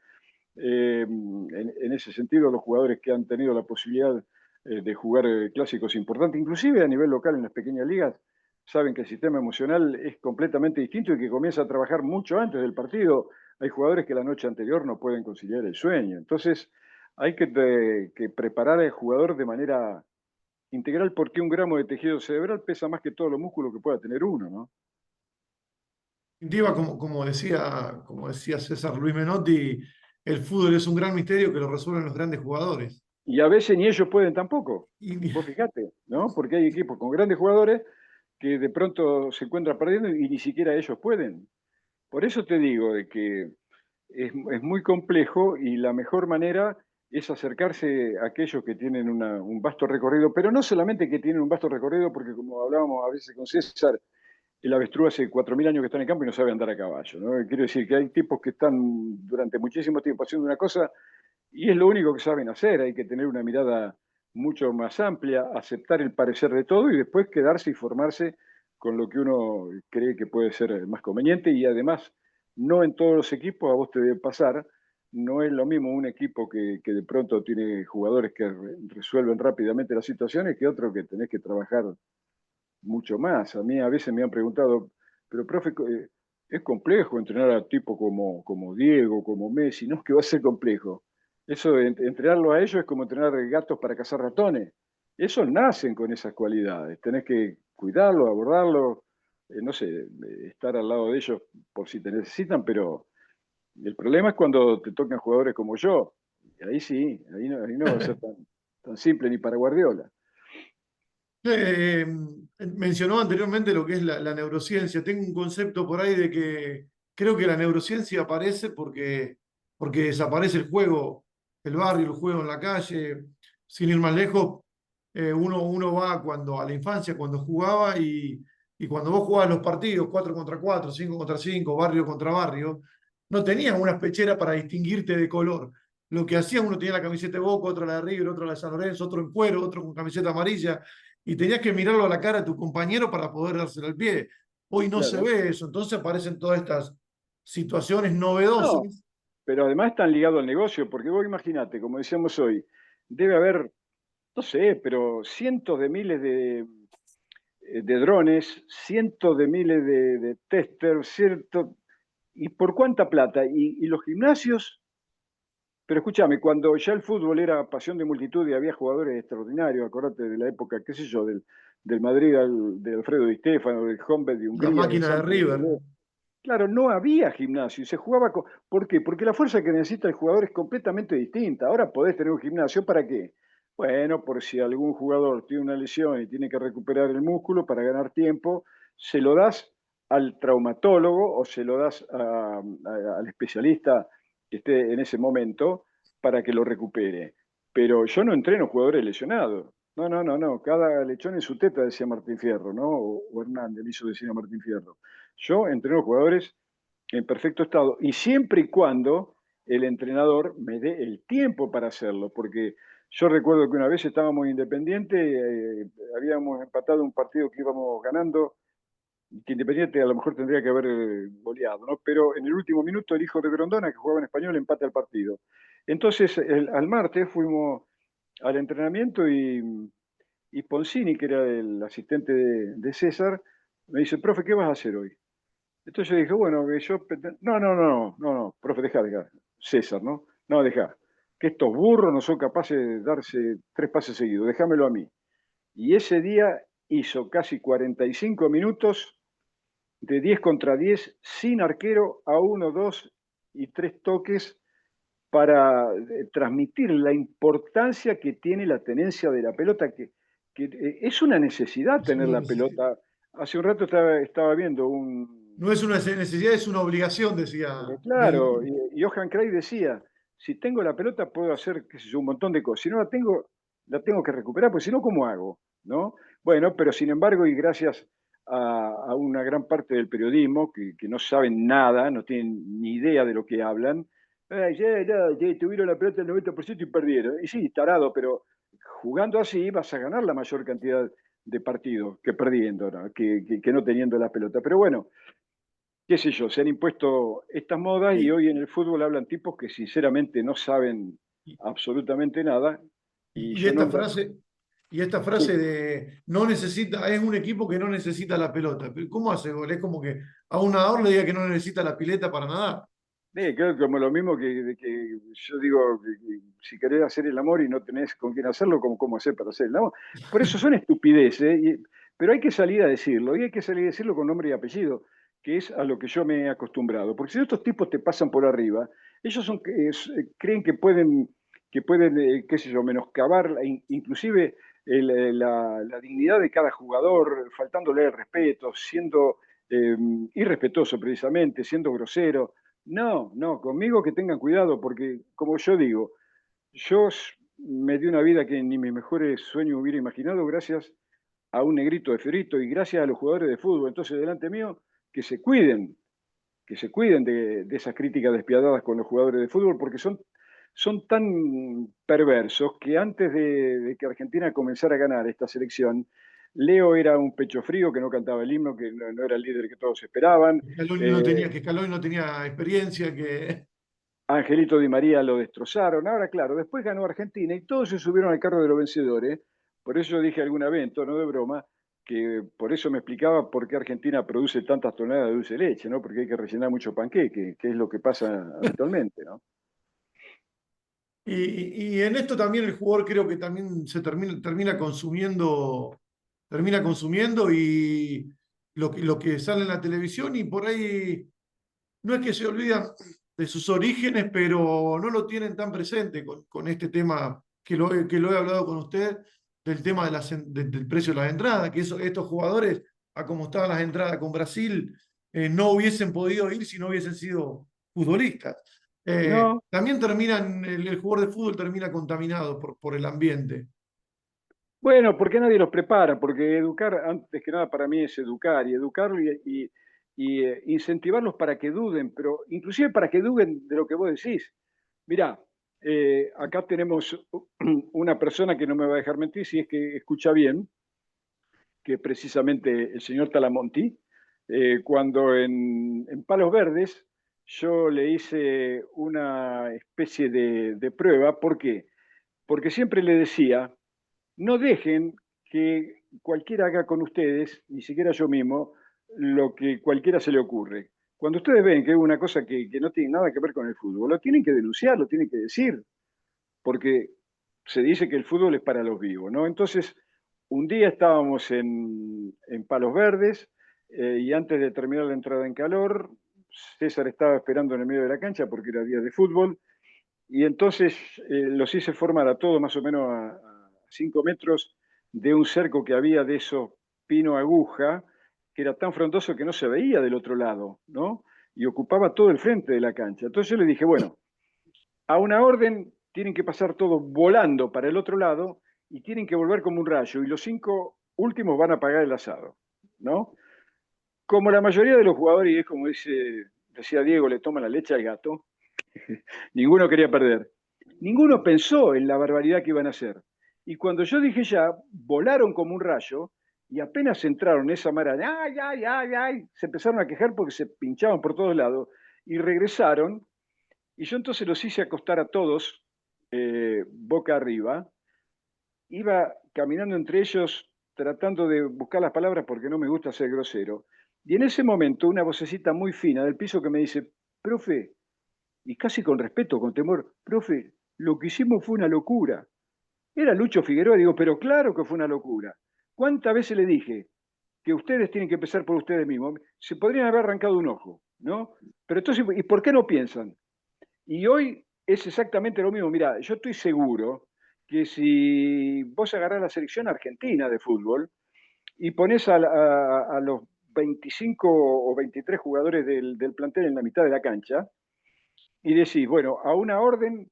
En ese sentido, los jugadores que han tenido la posibilidad de jugar clásicos importantes, inclusive a nivel local en las pequeñas ligas, saben que el sistema emocional es completamente distinto y que comienza a trabajar mucho antes del partido. Hay jugadores que la noche anterior no pueden conciliar el sueño. Entonces, hay que preparar al jugador de manera integral porque un gramo de tejido cerebral pesa más que todos los músculos que pueda tener uno, ¿no? Diva, como decía César Luis Menotti, el fútbol es un gran misterio que lo resuelven los grandes jugadores. Y a veces ni ellos pueden tampoco. Y, Vos fijate, ¿no? Porque hay equipos con grandes jugadores que de pronto se encuentran perdiendo y ni siquiera ellos pueden. Por eso te digo de que es muy complejo y la mejor manera es acercarse a aquellos que tienen un vasto recorrido, pero no solamente que tienen un vasto recorrido, porque como hablábamos a veces con César, el avestruz hace 4.000 años que está en el campo y no sabe andar a caballo, ¿no? Quiero decir que hay tipos que están durante muchísimo tiempo haciendo una cosa y es lo único que saben hacer. Hay que tener una mirada mucho más amplia, aceptar el parecer de todo y después quedarse y formarse con lo que uno cree que puede ser más conveniente. Y además, no en todos los equipos a vos te debe pasar. No es lo mismo un equipo que de pronto tiene jugadores que resuelven rápidamente las situaciones que otro que tenés que trabajar mucho más. A mí a veces me han preguntado, pero profe, es complejo entrenar a tipo como Diego, como Messi. No es que va a ser complejo, Eso de entrenarlo a ellos es como entrenar gatos para cazar ratones. Esos nacen con esas cualidades. Tenés que cuidarlos, abordarlos, no sé, estar al lado de ellos por si te necesitan, pero el problema es cuando te tocan jugadores como yo. Y ahí sí, ahí no va a ser tan simple ni para Guardiola. Eh, Mencionó anteriormente lo que es la neurociencia. Tengo un concepto por ahí de que creo que la neurociencia aparece porque desaparece el juego, el barrio, el juego en la calle. Sin ir más lejos, uno va a la infancia, cuando jugaba y cuando vos jugabas los partidos 4 contra 4, 5 contra 5, barrio contra barrio, no tenías una pechera para distinguirte de color. Lo que hacía, uno tenía la camiseta de Boca, otro la de River, otro la de San Lorenzo, otro en cuero, otro con camiseta amarilla, y tenías que mirarlo a la cara a tu compañero para poder dárselo al pie. Hoy no se Claro. ve eso, entonces aparecen todas estas situaciones No, novedosas. pero además están ligados al negocio, porque vos imaginate, como decíamos hoy, debe haber, no sé, pero cientos de miles de drones, cientos de miles de testers, ¿cierto? ¿Y por cuánta plata? Y los gimnasios, pero escúchame, cuando ya el fútbol era pasión de multitud y había jugadores extraordinarios, acordate de la época, qué sé yo, del Madrid, de Alfredo Di Stéfano, del Honved de La Hungría, del máquina de Santos de River. Pelé. Claro, no había gimnasio y se jugaba con... ¿Por qué? Porque la fuerza que necesita el jugador es completamente distinta. Ahora podés tener un gimnasio, ¿para qué? Bueno, por si algún jugador tiene una lesión y tiene que recuperar el músculo para ganar tiempo, se lo das al traumatólogo o se lo das al especialista que esté en ese momento para que lo recupere. Pero yo no entreno jugadores lesionados. No, no, no, no. Cada lechón en su teta, decía Martín Fierro, ¿no? O Hernández le hizo decir a Martín Fierro. Yo entreno jugadores en perfecto estado y siempre y cuando el entrenador me dé el tiempo para hacerlo, porque yo recuerdo que una vez estábamos independientes, habíamos empatado un partido que íbamos ganando, que Independiente a lo mejor tendría que haber goleado, ¿no? Pero en el último minuto el hijo de Grondona, que jugaba en Español, empata el partido. Entonces, al martes fuimos al entrenamiento y Poncini, que era el asistente de César, me dice, profe, ¿qué vas a hacer hoy? Entonces yo dije, bueno, que yo... No, profe, deja, César, ¿no? No, deja, que estos burros no son capaces de darse 3 pases seguidos, déjamelo a mí. Y ese día hizo casi 45 minutos de 10 contra 10 sin arquero a 1, 2 y 3 toques para transmitir la importancia que tiene la tenencia de la pelota, que es una necesidad Es tener una la necesidad. pelota. Hace un rato estaba viendo un, No es una necesidad, es una obligación, decía claro, y Johan Cruyff decía, si tengo la pelota puedo hacer, qué sé yo, un montón de cosas. Si no la tengo que recuperar, pues si no, ¿cómo hago? ¿No? Bueno, pero sin embargo, y gracias a una gran parte del periodismo, que no saben nada, no tienen ni idea de lo que hablan, tuvieron la pelota el 90% y perdieron. Y sí, tarado, pero jugando así vas a ganar la mayor cantidad de partidos que perdiendo, ¿no? Que no teniendo la pelota. Pero bueno, qué sé yo, se han impuesto estas modas y y, hoy en el fútbol hablan tipos que sinceramente no saben y- absolutamente nada y y yo no... esta frase Sí, de no necesita, es un equipo que no necesita la pelota. Pero ¿cómo hace gol? Es como que a un nadador le diga que no necesita la pileta para nadar. creo que como lo mismo que yo digo, que si querés hacer el amor y no tenés con quién hacerlo, ¿cómo hacer para hacer el amor? Por eso son estupideces, pero hay que salir a decirlo, y hay que salir a decirlo con nombre y apellido, que es a lo que yo me he acostumbrado. Porque si estos tipos te pasan por arriba, ellos creen que pueden, qué sé yo, menoscabar inclusive la dignidad de cada jugador, faltándole el respeto, siendo eh, irrespetuoso precisamente, siendo grosero. No, no, conmigo que tengan cuidado, porque como yo digo, me di una vida que ni mis mejores sueños hubiera imaginado gracias a un negrito de Ferito y gracias a los jugadores de fútbol. Entonces, delante mío, que se cuiden, que se cuiden de esas críticas despiadadas con los jugadores de fútbol, porque son tan perversos que antes de que Argentina comenzara a ganar esta selección, Leo era un pecho frío que no cantaba el himno, que no era el líder que todos esperaban. Eh, Scaloni no tenía experiencia, que Angelito Di María lo destrozaron. Ahora, claro, después ganó Argentina y todos se subieron al carro de los vencedores. Por eso yo dije alguna vez, en tono de broma, que por eso me explicaba por qué Argentina produce tantas toneladas de dulce de leche, ¿no? Porque hay que rellenar mucho panqueque, que es lo que pasa habitualmente, ¿no? Y en esto también el jugador creo que también se termina consumiendo y lo que sale en la televisión y por ahí no es que se olvidan de sus orígenes, pero no lo tienen tan presente con este tema que lo he hablado con usted, del tema del precio de las entradas, que estos jugadores, a como estaban las entradas con Brasil, no hubiesen podido ir si no hubiesen sido futbolistas. No, También el jugador de fútbol termina contaminado por el ambiente. bueno, porque nadie los prepara, porque educar, antes que nada, para mí es educar, y educarlos y incentivarlos para que duden, pero inclusive para que duden de lo que vos decís. Mirá, acá tenemos una persona que no me va a dejar mentir si es que escucha bien, que es precisamente el señor Talamonti, cuando en Palos Verdes yo le hice una especie de prueba. ¿Por qué? Porque siempre le decía, no dejen que cualquiera haga con ustedes, ni siquiera yo mismo, lo que cualquiera se le ocurre. Cuando ustedes ven que es una cosa que no tiene nada que ver con el fútbol, lo tienen que denunciar, lo tienen que decir, porque se dice que el fútbol es para los vivos, ¿no? Entonces, un día estábamos en Palos Verdes, y antes de terminar la entrada en calor, César estaba esperando en el medio de la cancha porque era día de fútbol, y entonces los hice formar a todos más o menos a 5 metros de un cerco que había de esos pino aguja, que era tan frondoso que no se veía del otro lado, ¿no? Y ocupaba todo el frente de la cancha. Entonces yo le dije, bueno, a una orden tienen que pasar todos volando para el otro lado y tienen que volver como un rayo, y los 5 últimos van a pagar el asado, ¿no? Como la mayoría de los jugadores, y es como decía Diego, le toma la leche al gato, ninguno quería perder. Ninguno pensó en la barbaridad que iban a hacer. Y cuando yo dije ya, volaron como un rayo y apenas entraron en esa mara, ¡ay, ay, ay, ay! Se empezaron a quejar porque se pinchaban por todos lados y regresaron. Y yo entonces los hice acostar a todos boca arriba. Iba caminando entre ellos tratando de buscar las palabras porque no me gusta ser grosero. Y en ese momento una vocecita muy fina del piso que me dice, profe, y casi con respeto, con temor, profe, lo que hicimos fue una locura. Era Lucho Figueroa, digo, pero claro que fue una locura. ¿Cuántas veces le dije que ustedes tienen que empezar por ustedes mismos? Se podrían haber arrancado un ojo, ¿no? Pero entonces, ¿y por qué no piensan? Y hoy es exactamente lo mismo. Mira, yo estoy seguro que si vos agarrás la selección argentina de fútbol y pones a los 25 o 23 jugadores del plantel en la mitad de la cancha, y decís, bueno, a una orden,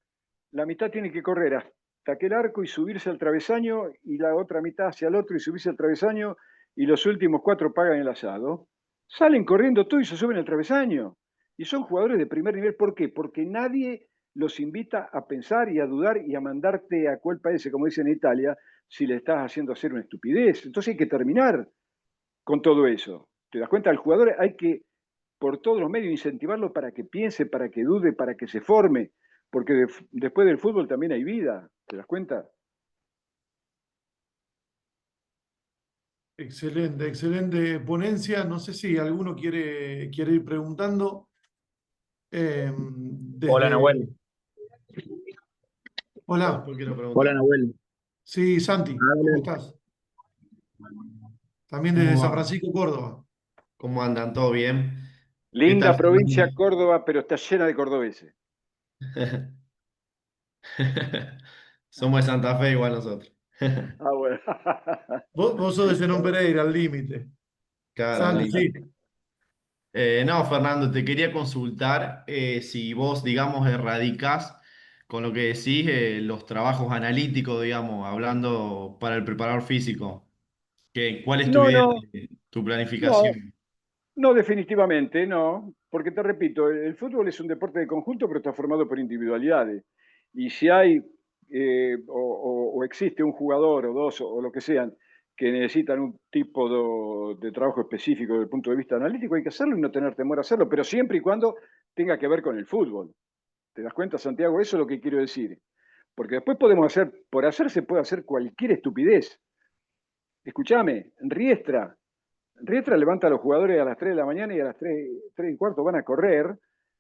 la mitad tiene que correr hasta aquel arco y subirse al travesaño, y la otra mitad hacia el otro y subirse al travesaño, y los últimos 4 pagan el asado. Salen corriendo todos y se suben al travesaño. Y son jugadores de primer nivel. ¿Por qué? Porque nadie los invita a pensar y a dudar y a mandarte a cuelpa ese, como dicen en Italia, si le estás haciendo hacer una estupidez. Entonces hay que terminar con todo eso. ¿Te das cuenta? Al jugador hay que, por todos los medios, incentivarlo para que piense, para que dude, para que se forme, porque después del fútbol también hay vida. ¿Te das cuenta? Excelente, excelente ponencia. No sé si alguno quiere ir preguntando. Hola Desde. Nahuel, Hola, hola Nahuel. sí, Santi, ¿cómo Habla. estás? También desde ¿Cómo San va? Francisco, Córdoba. ¿Cómo andan? ¿Todo bien? ¿Qué tal, Linda Fernando? provincia Córdoba, pero está llena de cordobeses. Somos de Santa Fe igual nosotros. Ah, bueno. Vos sos de Zenón Pereira, al límite. Cara, Santi, lindo. sí. No, Fernando, te quería consultar si vos, digamos, erradicás con lo que decís los trabajos analíticos, digamos, hablando para el preparador físico. ¿Cuál es tu No, idea, no, tu no, planificación? no, definitivamente, no, porque te repito, el fútbol es un deporte de conjunto, pero está formado por individualidades. Y si hay o existe un jugador o dos o lo que sean que necesitan un tipo de trabajo específico desde el punto de vista analítico, hay que hacerlo y no tener temor a hacerlo, pero siempre y cuando tenga que ver con el fútbol. ¿Te das cuenta, Santiago? Eso es lo que quiero decir. Porque después podemos hacer, por hacer se puede hacer cualquier estupidez. Escúchame, Riestra levanta a los jugadores a las 3 de la mañana y a las 3 y cuarto van a correr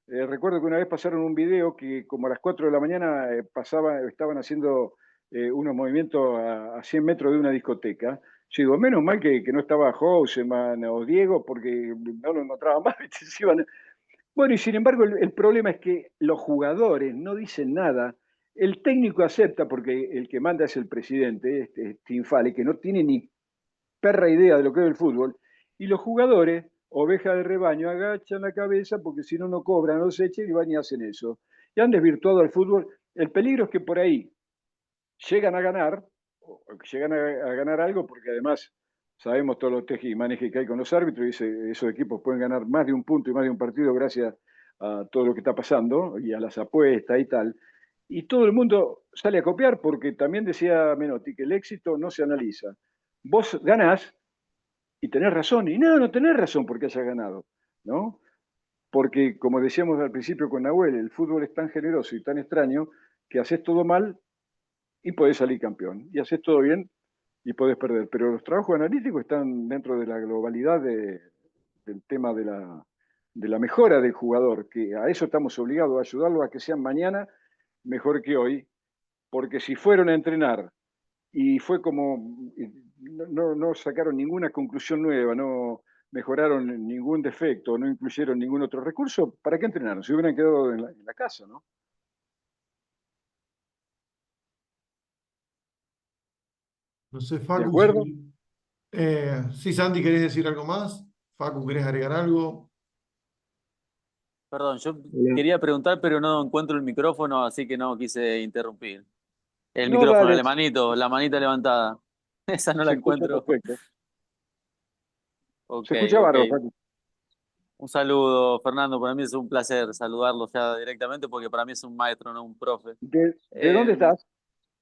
Recuerdo que una vez pasaron un video que como a las 4 de la mañana estaban haciendo unos movimientos a 100 metros de una discoteca. Yo digo, menos mal que no estaba Houseman o Diego porque no lo encontraba más. ¿Viste? Bueno, y sin embargo el problema es que los jugadores no dicen nada. El técnico acepta porque el que manda es el presidente, Tinfali, que no tiene ni perra idea de lo que es el fútbol, y los jugadores, oveja de rebaño, agachan la cabeza porque si no, no cobran, no se echen y van y hacen eso. Y han desvirtuado al fútbol. El peligro es que por ahí llegan a ganar, o llegan a ganar algo, porque además sabemos todos los tejimanejes que hay con los árbitros, y esos equipos pueden ganar más de un punto y más de un partido gracias a todo lo que está pasando y a las apuestas y tal. Y todo el mundo sale a copiar porque también decía Menotti que el éxito no se analiza. Vos ganás y tenés razón, y no tenés razón porque hayas ganado, ¿no? Porque, como decíamos al principio con Nahuel, el fútbol es tan generoso y tan extraño que haces todo mal y podés salir campeón, y haces todo bien y podés perder. Pero los trabajos analíticos están dentro de la globalidad del tema de la mejora del jugador, que a eso estamos obligados, a ayudarlo a que sean mañana mejor que hoy, porque si fueron a entrenar y fue como, no sacaron ninguna conclusión nueva, no mejoraron ningún defecto, no incluyeron ningún otro recurso, ¿para qué entrenaron? Se hubieran quedado en la casa, ¿no? No sé, ¿De Facu, acuerdo? si... sí, Santi, ¿querés decir algo más? Facu, ¿querés agregar algo? Perdón, yo Hola. quería preguntar, pero no encuentro el micrófono, así que no quise interrumpir. El No, micrófono, dale, la manita levantada. Esa no la se escucha encuentro. perfecto. Ok, Se escucha ok. bárbaro, Facu. Un saludo, Fernando. Para mí es un placer saludarlo ya directamente porque para mí es un maestro, no un profe. ¿De Eh, dónde estás?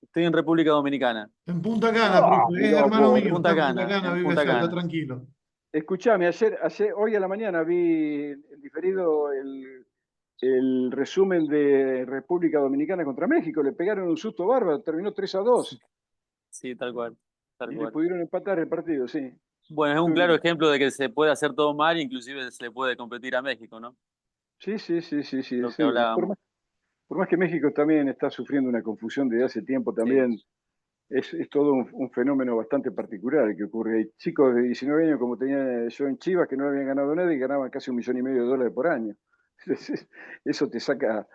Estoy en República Dominicana, En Punta Cana, Ah, profe, es mirá hermano vos. en mío, está Punta en Punta Cana, Cana, en vive Punta allá, está Cana. tranquilo. Escuchame, hoy a la mañana vi en diferido el resumen de República Dominicana contra México. Le pegaron un susto bárbaro, terminó 3-2 Sí, tal cual, tal y le cual. pudieron empatar el partido, sí. Bueno, es un Estuve claro viendo. ejemplo de que se puede hacer todo mal, inclusive se le puede competir a México, ¿no? Sí, sí, sí, sí, sí, Lo que sí. hablábamos. Por más que México también está sufriendo una confusión desde hace tiempo, Sí. también es todo un fenómeno bastante particular el que ocurre. Hay chicos de 19 años, como tenía yo en Chivas, que no habían ganado nada y ganaban casi $1,500,000 por año. Eso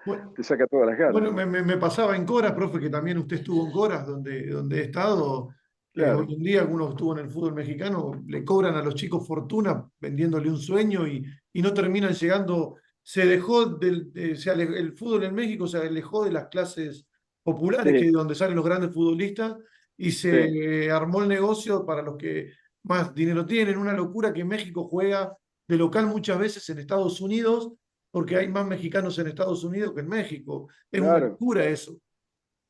Bueno, te saca todas las ganas, bueno, ¿no? me pasaba en Coras, profe, que también usted estuvo en Coras, donde he estado. Hoy Claro. en día, algunos estuvo en el fútbol mexicano, le cobran a los chicos fortuna vendiéndole un sueño y no terminan llegando. Se dejó el fútbol en México se alejó de las clases populares, que Sí, es donde salen los grandes futbolistas, y sí, se armó el negocio para los que más dinero tienen. Una locura que México juega de local muchas veces en Estados Unidos, porque hay más mexicanos en Estados Unidos que en México. Es una claro. locura eso.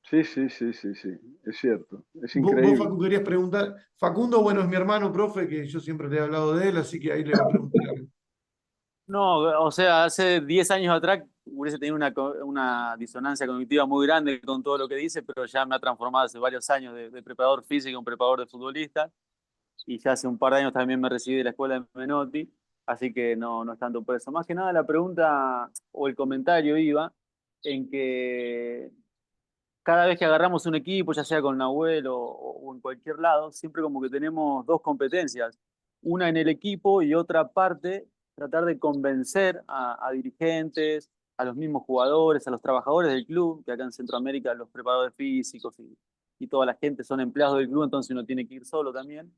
Sí, sí, sí, sí, sí. Es cierto. Es Vos, increíble. Facu, querías preguntar. Facundo, bueno, es mi hermano, profe, que yo siempre le he hablado de él, así que ahí le va a preguntar algo. No, o sea, hace 10 años atrás hubiese tenido una disonancia cognitiva muy grande con todo lo que dice, pero ya me ha transformado hace varios años de preparador físico a un preparador de futbolista, y ya hace un par de años también me recibí de la escuela de Menotti, así que no es tanto por eso. Más que nada la pregunta o el comentario iba en que cada vez que agarramos un equipo, ya sea con Nahuel o en cualquier lado, siempre como que tenemos dos competencias, una en el equipo y otra parte, tratar de convencer a dirigentes, a los mismos jugadores, a los trabajadores del club, que acá en Centroamérica los preparadores físicos y toda la gente son empleados del club, entonces uno tiene que ir solo también.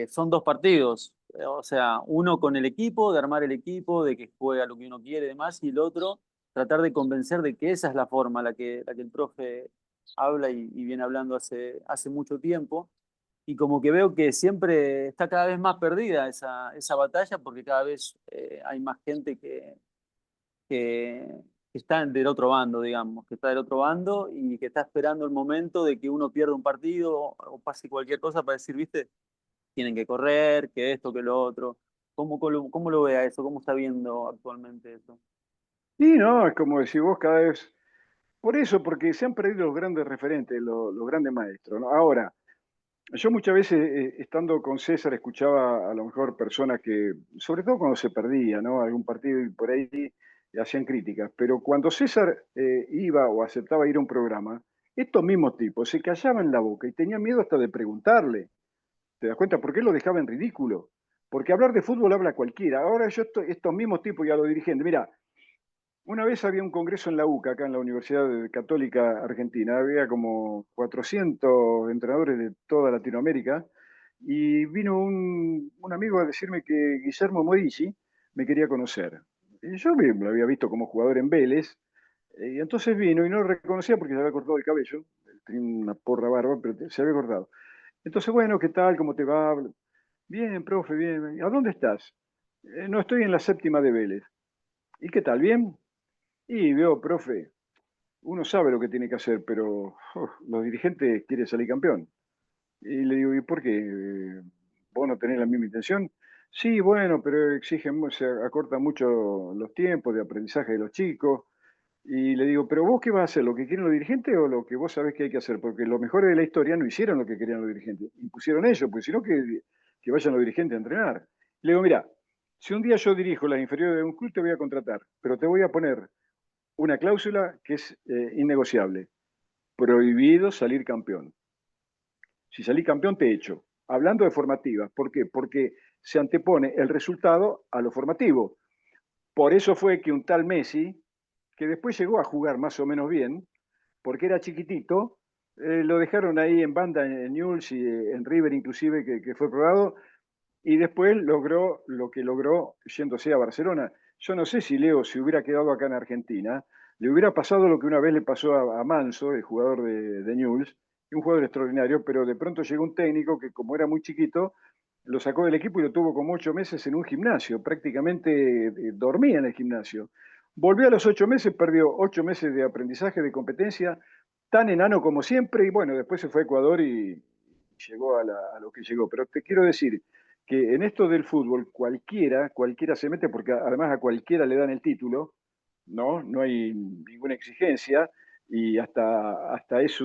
Son dos partidos, o sea, uno con el equipo, de armar el equipo, de que juega lo que uno quiere y demás, y el otro, tratar de convencer de que esa es la forma la que el profe habla y viene hablando hace mucho tiempo, y como que veo que siempre está cada vez más perdida esa batalla, porque cada vez hay más gente que está del otro bando, digamos, que está del otro bando y que está esperando el momento de que uno pierda un partido o pase cualquier cosa para decir, viste, tienen que correr, que esto, que lo otro. ¿Cómo lo ve a eso? ¿Cómo está viendo actualmente eso? Y no, es como decir vos cada vez. Por eso, porque se han perdido los grandes referentes, los grandes maestros, ¿no? Ahora, yo muchas veces, estando con César, escuchaba a lo mejor personas que, sobre todo cuando se perdía, ¿no? Algún partido y por ahí hacían críticas, pero cuando César iba o aceptaba ir a un programa, estos mismos tipos se callaban la boca y tenían miedo hasta de preguntarle. ¿Te das cuenta? ¿Por qué lo dejaba en ridículo? Porque hablar de fútbol habla cualquiera. Ahora estos mismos tipos y a los dirigentes, mira, una vez había un congreso en la UCA, acá en la Universidad Católica Argentina, había como 400 entrenadores de toda Latinoamérica, y vino un amigo a decirme que Guillermo Modici me quería conocer. Y yo lo había visto como jugador en Vélez, y entonces vino y no lo reconocía porque se había cortado el cabello, tenía una porra barba, pero se había cortado. Entonces, bueno, ¿qué tal? ¿Cómo te va? Bien, profe, bien. ¿A dónde estás? No, estoy en la séptima de Vélez. ¿Y qué tal? ¿Bien? Y veo, profe, uno sabe lo que tiene que hacer, pero los dirigentes quieren salir campeón. Y le digo, ¿y por qué? ¿Vos no tenés la misma intención? Sí, bueno, pero exigen, se acortan mucho los tiempos de aprendizaje de los chicos. Y le digo, ¿pero vos qué vas a hacer? ¿Lo que quieren los dirigentes o lo que vos sabés que hay que hacer? Porque los mejores de la historia no hicieron lo que querían los dirigentes, impusieron ellos, porque si no, que vayan los dirigentes a entrenar. Le digo, mira, si un día yo dirijo las inferiores de un club, te voy a contratar, pero te voy a poner una cláusula que es innegociable. Prohibido salir campeón. Si salís campeón, te echo. Hablando de formativas, ¿por qué? Porque se antepone el resultado a lo formativo. Por eso fue que un tal Messi, que después llegó a jugar más o menos bien, porque era chiquitito, lo dejaron ahí en banda en Newell's y en River inclusive, que fue probado, y después logró lo que logró yéndose a Barcelona. Yo no sé si Leo se hubiera quedado acá en Argentina, le hubiera pasado lo que una vez le pasó a Manso, el jugador de Newell's, un jugador extraordinario, pero de pronto llegó un técnico que como era muy chiquito, lo sacó del equipo y lo tuvo como 8 meses en un gimnasio, prácticamente dormía en el gimnasio. Volvió a los 8 meses, perdió 8 meses de aprendizaje, de competencia, tan enano como siempre, y bueno, después se fue a Ecuador y llegó a lo que llegó. Pero te quiero decir, que en esto del fútbol cualquiera se mete porque además a cualquiera le dan el título, ¿no? No hay ninguna exigencia y hasta es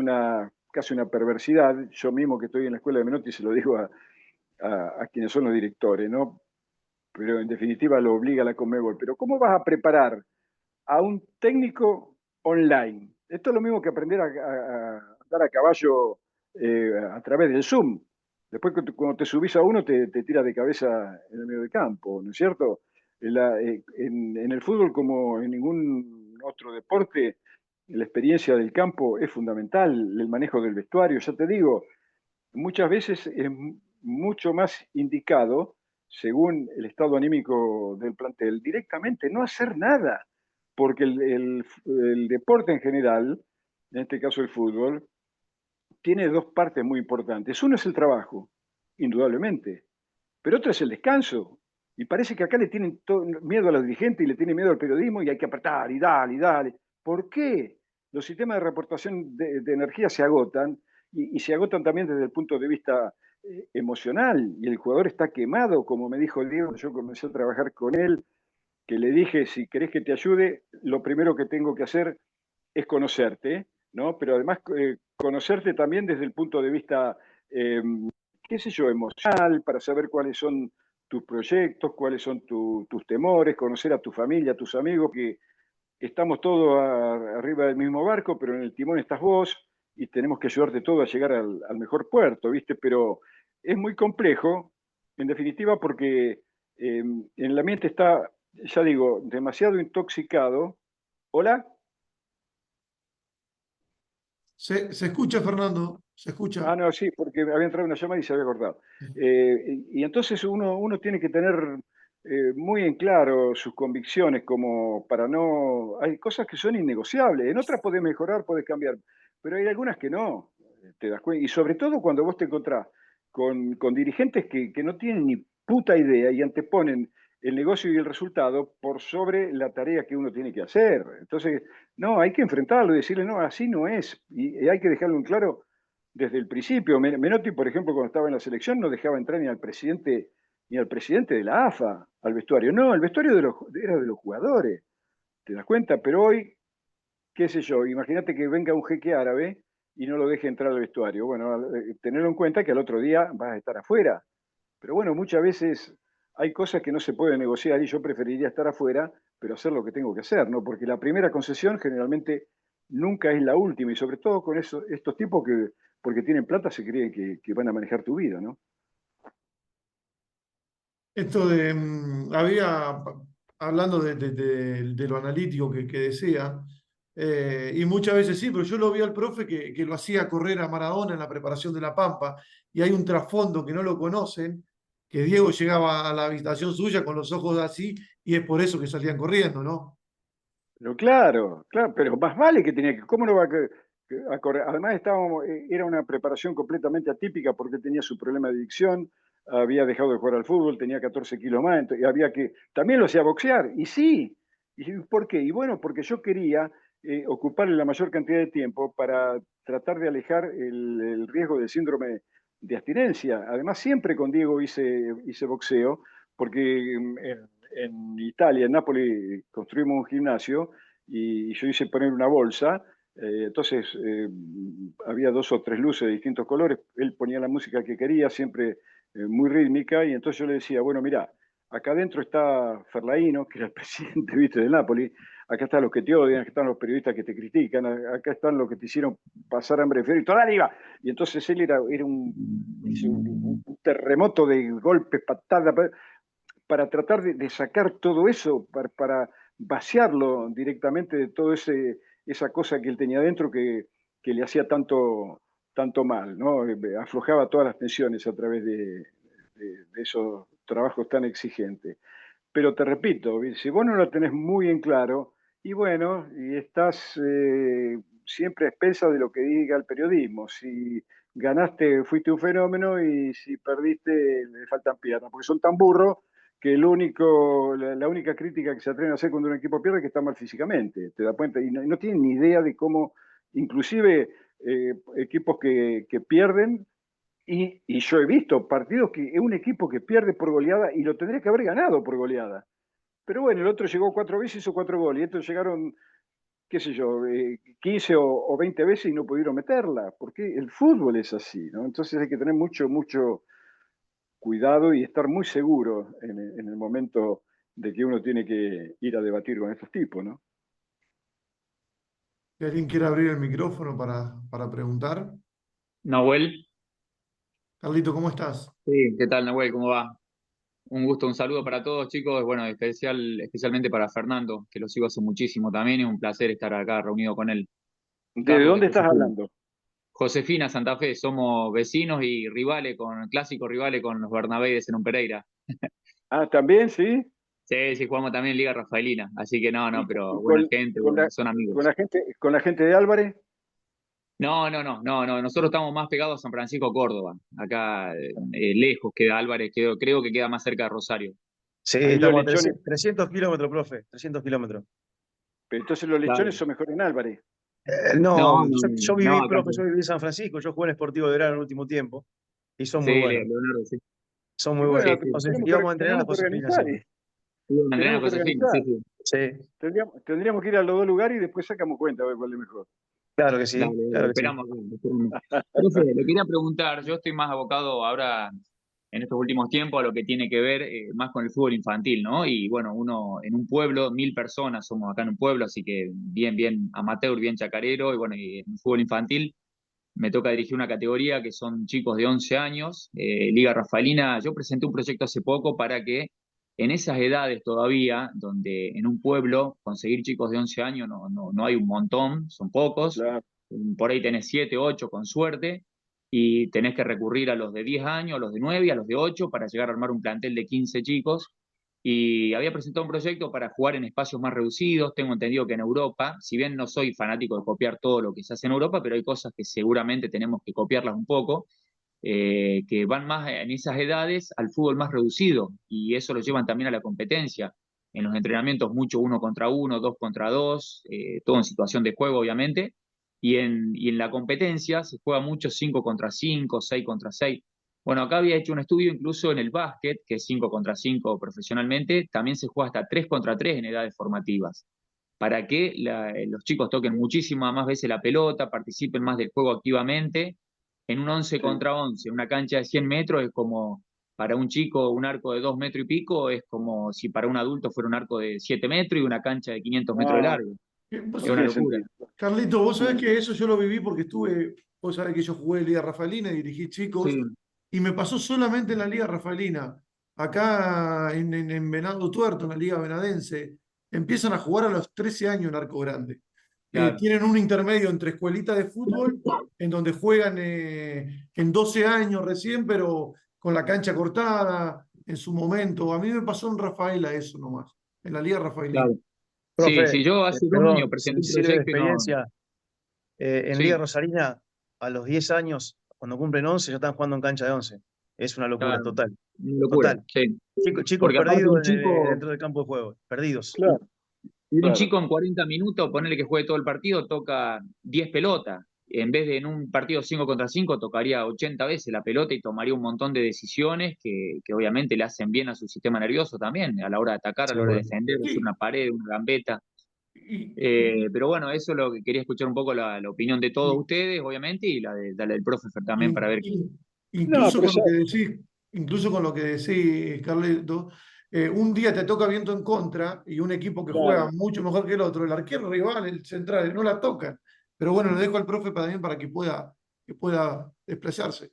casi una perversidad. Yo mismo que estoy en la escuela de Menotti se lo digo a quienes son los directores, ¿no? Pero en definitiva lo obliga la Conmebol. Pero ¿cómo vas a preparar a un técnico online? Esto es lo mismo que aprender a andar a caballo a través del Zoom. Después, cuando te subís a uno, te tiras de cabeza en el medio del campo, ¿no es cierto? En el fútbol, como en ningún otro deporte, la experiencia del campo es fundamental, el manejo del vestuario, ya te digo, muchas veces es mucho más indicado, según el estado anímico del plantel, directamente no hacer nada, porque el deporte en general, en este caso el fútbol, tiene dos partes muy importantes. Uno es el trabajo, indudablemente, pero otro es el descanso. Y parece que acá le tienen miedo a los dirigentes y le tienen miedo al periodismo y hay que apretar y dale y dale. ¿Por qué? Los sistemas de reportación de energía se agotan y se agotan también desde el punto de vista emocional y el jugador está quemado, como me dijo Diego, yo comencé a trabajar con él, que le dije, si querés que te ayude, lo primero que tengo que hacer es conocerte, ¿no? Pero además conocerte también desde el punto de vista, eh, qué sé yo, emocional, para saber cuáles son tus proyectos, cuáles son tus temores, conocer a tu familia, a tus amigos, que estamos todos arriba del mismo barco, pero en el timón estás vos y tenemos que ayudarte todo a llegar al mejor puerto, ¿viste? Pero es muy complejo, en definitiva, porque en el ambiente está, ya digo, demasiado intoxicado. ¿Hola? Se escucha, Fernando, se escucha. Ah, no, sí, porque había entrado una llamada y se había cortado. Y entonces uno tiene que tener muy en claro sus convicciones, como para no... Hay cosas que son innegociables, en otras podés mejorar, podés cambiar, pero hay algunas que no, te das cuenta. Y sobre todo cuando vos te encontrás con dirigentes que no tienen ni puta idea y anteponen el negocio y el resultado por sobre la tarea que uno tiene que hacer. Entonces, no, hay que enfrentarlo y decirle, no, así no es. Y hay que dejarlo en claro desde el principio. Menotti, por ejemplo, cuando estaba en la selección, no dejaba entrar ni al presidente de la AFA al vestuario. No, el vestuario era de los jugadores, ¿te das cuenta? Pero hoy, qué sé yo, imagínate que venga un jeque árabe y no lo deje entrar al vestuario. Bueno, tenerlo en cuenta que al otro día vas a estar afuera. Pero bueno, muchas veces hay cosas que no se pueden negociar y yo preferiría estar afuera pero hacer lo que tengo que hacer, ¿no? Porque la primera concesión generalmente nunca es la última, y sobre todo con estos tipos que, porque tienen plata, se creen que van a manejar tu vida, ¿no? Esto de, hablando de lo analítico que desea, y muchas veces sí, pero yo lo vi al profe que lo hacía correr a Maradona en la preparación de La Pampa, y hay un trasfondo que no lo conocen, que Diego llegaba a la habitación suya con los ojos así, y es por eso que salían corriendo, ¿no? Pero claro, claro, pero más vale que tenía que, ¿cómo no va a correr? Además era una preparación completamente atípica porque tenía su problema de adicción, había dejado de jugar al fútbol, tenía 14 kilos más, y había que, también lo hacía boxear, y sí, ¿y por qué? Y bueno, porque yo quería ocuparle la mayor cantidad de tiempo para tratar de alejar el riesgo del síndrome de abstinencia. Además, siempre con Diego hice boxeo, porque en Italia, en Nápoles, construimos un gimnasio y yo hice poner una bolsa. Entonces había 2 o 3 luces de distintos colores. Él ponía la música que quería, siempre muy rítmica. Y entonces yo le decía, bueno, mira, acá adentro está Ferlaino, que era el presidente, viste, del Napoli. Acá están los que te odian, acá están los periodistas que te critican, acá están los que te hicieron pasar hambre de frío. Y toda iba. Y entonces él era un terremoto de golpes, patadas, para tratar de sacar todo eso, para vaciarlo directamente de toda esa cosa que él tenía dentro que le hacía tanto mal, ¿no? Aflojaba todas las tensiones a través de esos trabajos tan exigentes. Pero te repito, si vos no lo tenés muy en claro, y bueno, y estás siempre a expensas de lo que diga el periodismo. Si ganaste, fuiste un fenómeno, y si perdiste, le faltan piernas, porque son tan burros que la única crítica que se atreven a hacer cuando un equipo pierde es que está mal físicamente, te das cuenta, y no tienen ni idea de cómo, inclusive equipos que pierden, y yo he visto partidos que es un equipo que pierde por goleada y lo tendría que haber ganado por goleada. Pero bueno, el otro llegó 4 veces, hizo 4 goles, y estos llegaron, qué sé yo, 15 o 20 veces y no pudieron meterla, porque el fútbol es así, ¿no? Entonces hay que tener mucho cuidado y estar muy seguro en el momento de que uno tiene que ir a debatir con estos tipos, ¿no? Si alguien quiere abrir el micrófono para preguntar. Nahuel, Carlito, ¿cómo estás? sí, ¿qué tal, Nahuel? ¿Cómo va? Un gusto, un saludo para todos, chicos. Bueno, especialmente para Fernando, que lo sigo hace muchísimo también. Es un placer estar acá reunido con él. ¿Desde Carlos de dónde estás Josefina. hablando? Josefina, Santa Fe, somos vecinos y clásicos rivales con los Bernabé de Zenón Pereira. Ah, también, sí. Sí, sí, jugamos también en Liga Rafaelina. Así que no, Y, pero y buena gente, son amigos. con la gente de Álvarez. No. Nosotros estamos más pegados a San Francisco, Córdoba. Acá, lejos queda Álvarez, creo que queda más cerca de Rosario. Sí, Ahí los estamos a lechones, 300 kilómetros, profe, 300 kilómetros. pero entonces los lechones Claro. son mejor en Álvarez. No, No, no, yo no, viví, acá. profe, yo viví en San Francisco, yo jugué en Sportivo de Verano el último tiempo y son muy Sí, buenos, Leonardo, sí. son Y muy bueno, Sí, buenos. sí. Íbamos a entrenar a tenemos que Josefina organizar, siempre. Sí, Andrea tenemos que Josefina, sí, organizar. sí. Sí, Tendríamos que ir a los 2 lugares y después sacamos cuenta a ver cuál es mejor. claro que Dale, sí, dale, claro que sí. esperamos. Profe, le quería preguntar, yo estoy más abocado ahora en estos últimos tiempos a lo que tiene que ver más con el fútbol infantil, ¿no? Y bueno, uno en un pueblo, 1000 personas somos acá en un pueblo, así que bien amateur, bien chacarero, y bueno, y en el fútbol infantil me toca dirigir una categoría que son chicos de 11 años, Liga Rafaelina. Yo presenté un proyecto hace poco para que en esas edades todavía, donde en un pueblo conseguir chicos de 11 años no hay un montón, son pocos, Claro. por ahí tenés 7, 8 con suerte, y tenés que recurrir a los de 10 años, a los de 9 y a los de 8 para llegar a armar un plantel de 15 chicos. Y había presentado un proyecto para jugar en espacios más reducidos. Tengo entendido que en Europa, si bien no soy fanático de copiar todo lo que se hace en Europa, pero hay cosas que seguramente tenemos que copiarlas un poco, que van más en esas edades al fútbol más reducido, y eso lo llevan también a la competencia. En los entrenamientos mucho 1 contra 1, 2 contra 2, todo en situación de juego, obviamente, y en la competencia se juega mucho 5 contra 5, 6 contra 6. Bueno, acá había hecho un estudio incluso en el básquet, que es 5 contra 5 profesionalmente, también se juega hasta 3 contra 3 en edades formativas, para que los chicos toquen muchísimas más veces la pelota, participen más del juego activamente. En un 11 Sí. contra 11, una cancha de 100 metros, es como para un chico un arco de 2 metros y pico es como si para un adulto fuera un arco de 7 metros y una cancha de 500 metros de No, largo. Vos Es no una tiene sabés, locura. sentido. Carlito, vos sabés No, que eso yo lo viví porque vos sabés que yo jugué en Liga Rafaelina y dirigí Sí, chicos, y me pasó solamente en la Liga Rafaelina. Acá en Venado Tuerto, en la Liga Venadense, empiezan a jugar a los 13 años en arco grande. claro. Tienen un intermedio entre escuelitas de fútbol, en donde juegan en 12 años recién, pero con la cancha cortada en su momento. A mí me pasó en Rafaela eso nomás, en la Liga Rafaelina. Claro. Sí, Profe, sí, yo hace 2 años perdón, presenté si un sirve de proyecto y no. experiencia, en Liga Sí, Rosarina, a los 10 años, cuando cumplen 11, ya están jugando en cancha de 11. Es una locura, claro, total, una locura, total. sí. Chicos Porque aparte perdidos un chico, dentro del campo de juego, perdidos. claro, un claro. chico en 40 minutos, ponerle que juegue todo el partido, toca 10 pelotas. En vez de en un partido 5 contra 5, tocaría 80 veces la pelota y tomaría un montón de decisiones que obviamente le hacen bien a su sistema nervioso también, a la hora de atacar, a la hora de Seguro. defender, de hacer Sí, una pared, una gambeta. y, Pero bueno, eso es lo que quería escuchar un poco la opinión de todos y- ustedes, obviamente, y la del profe Fer también para ver. No, Incluso pero con lo que decís, incluso con lo que decís, Carleto, un día te toca viento en contra y un equipo que juega claro. mucho mejor que el otro, el arquero rival, el central, no la tocan. Pero bueno, lo dejo al profe también para que pueda desplazarse.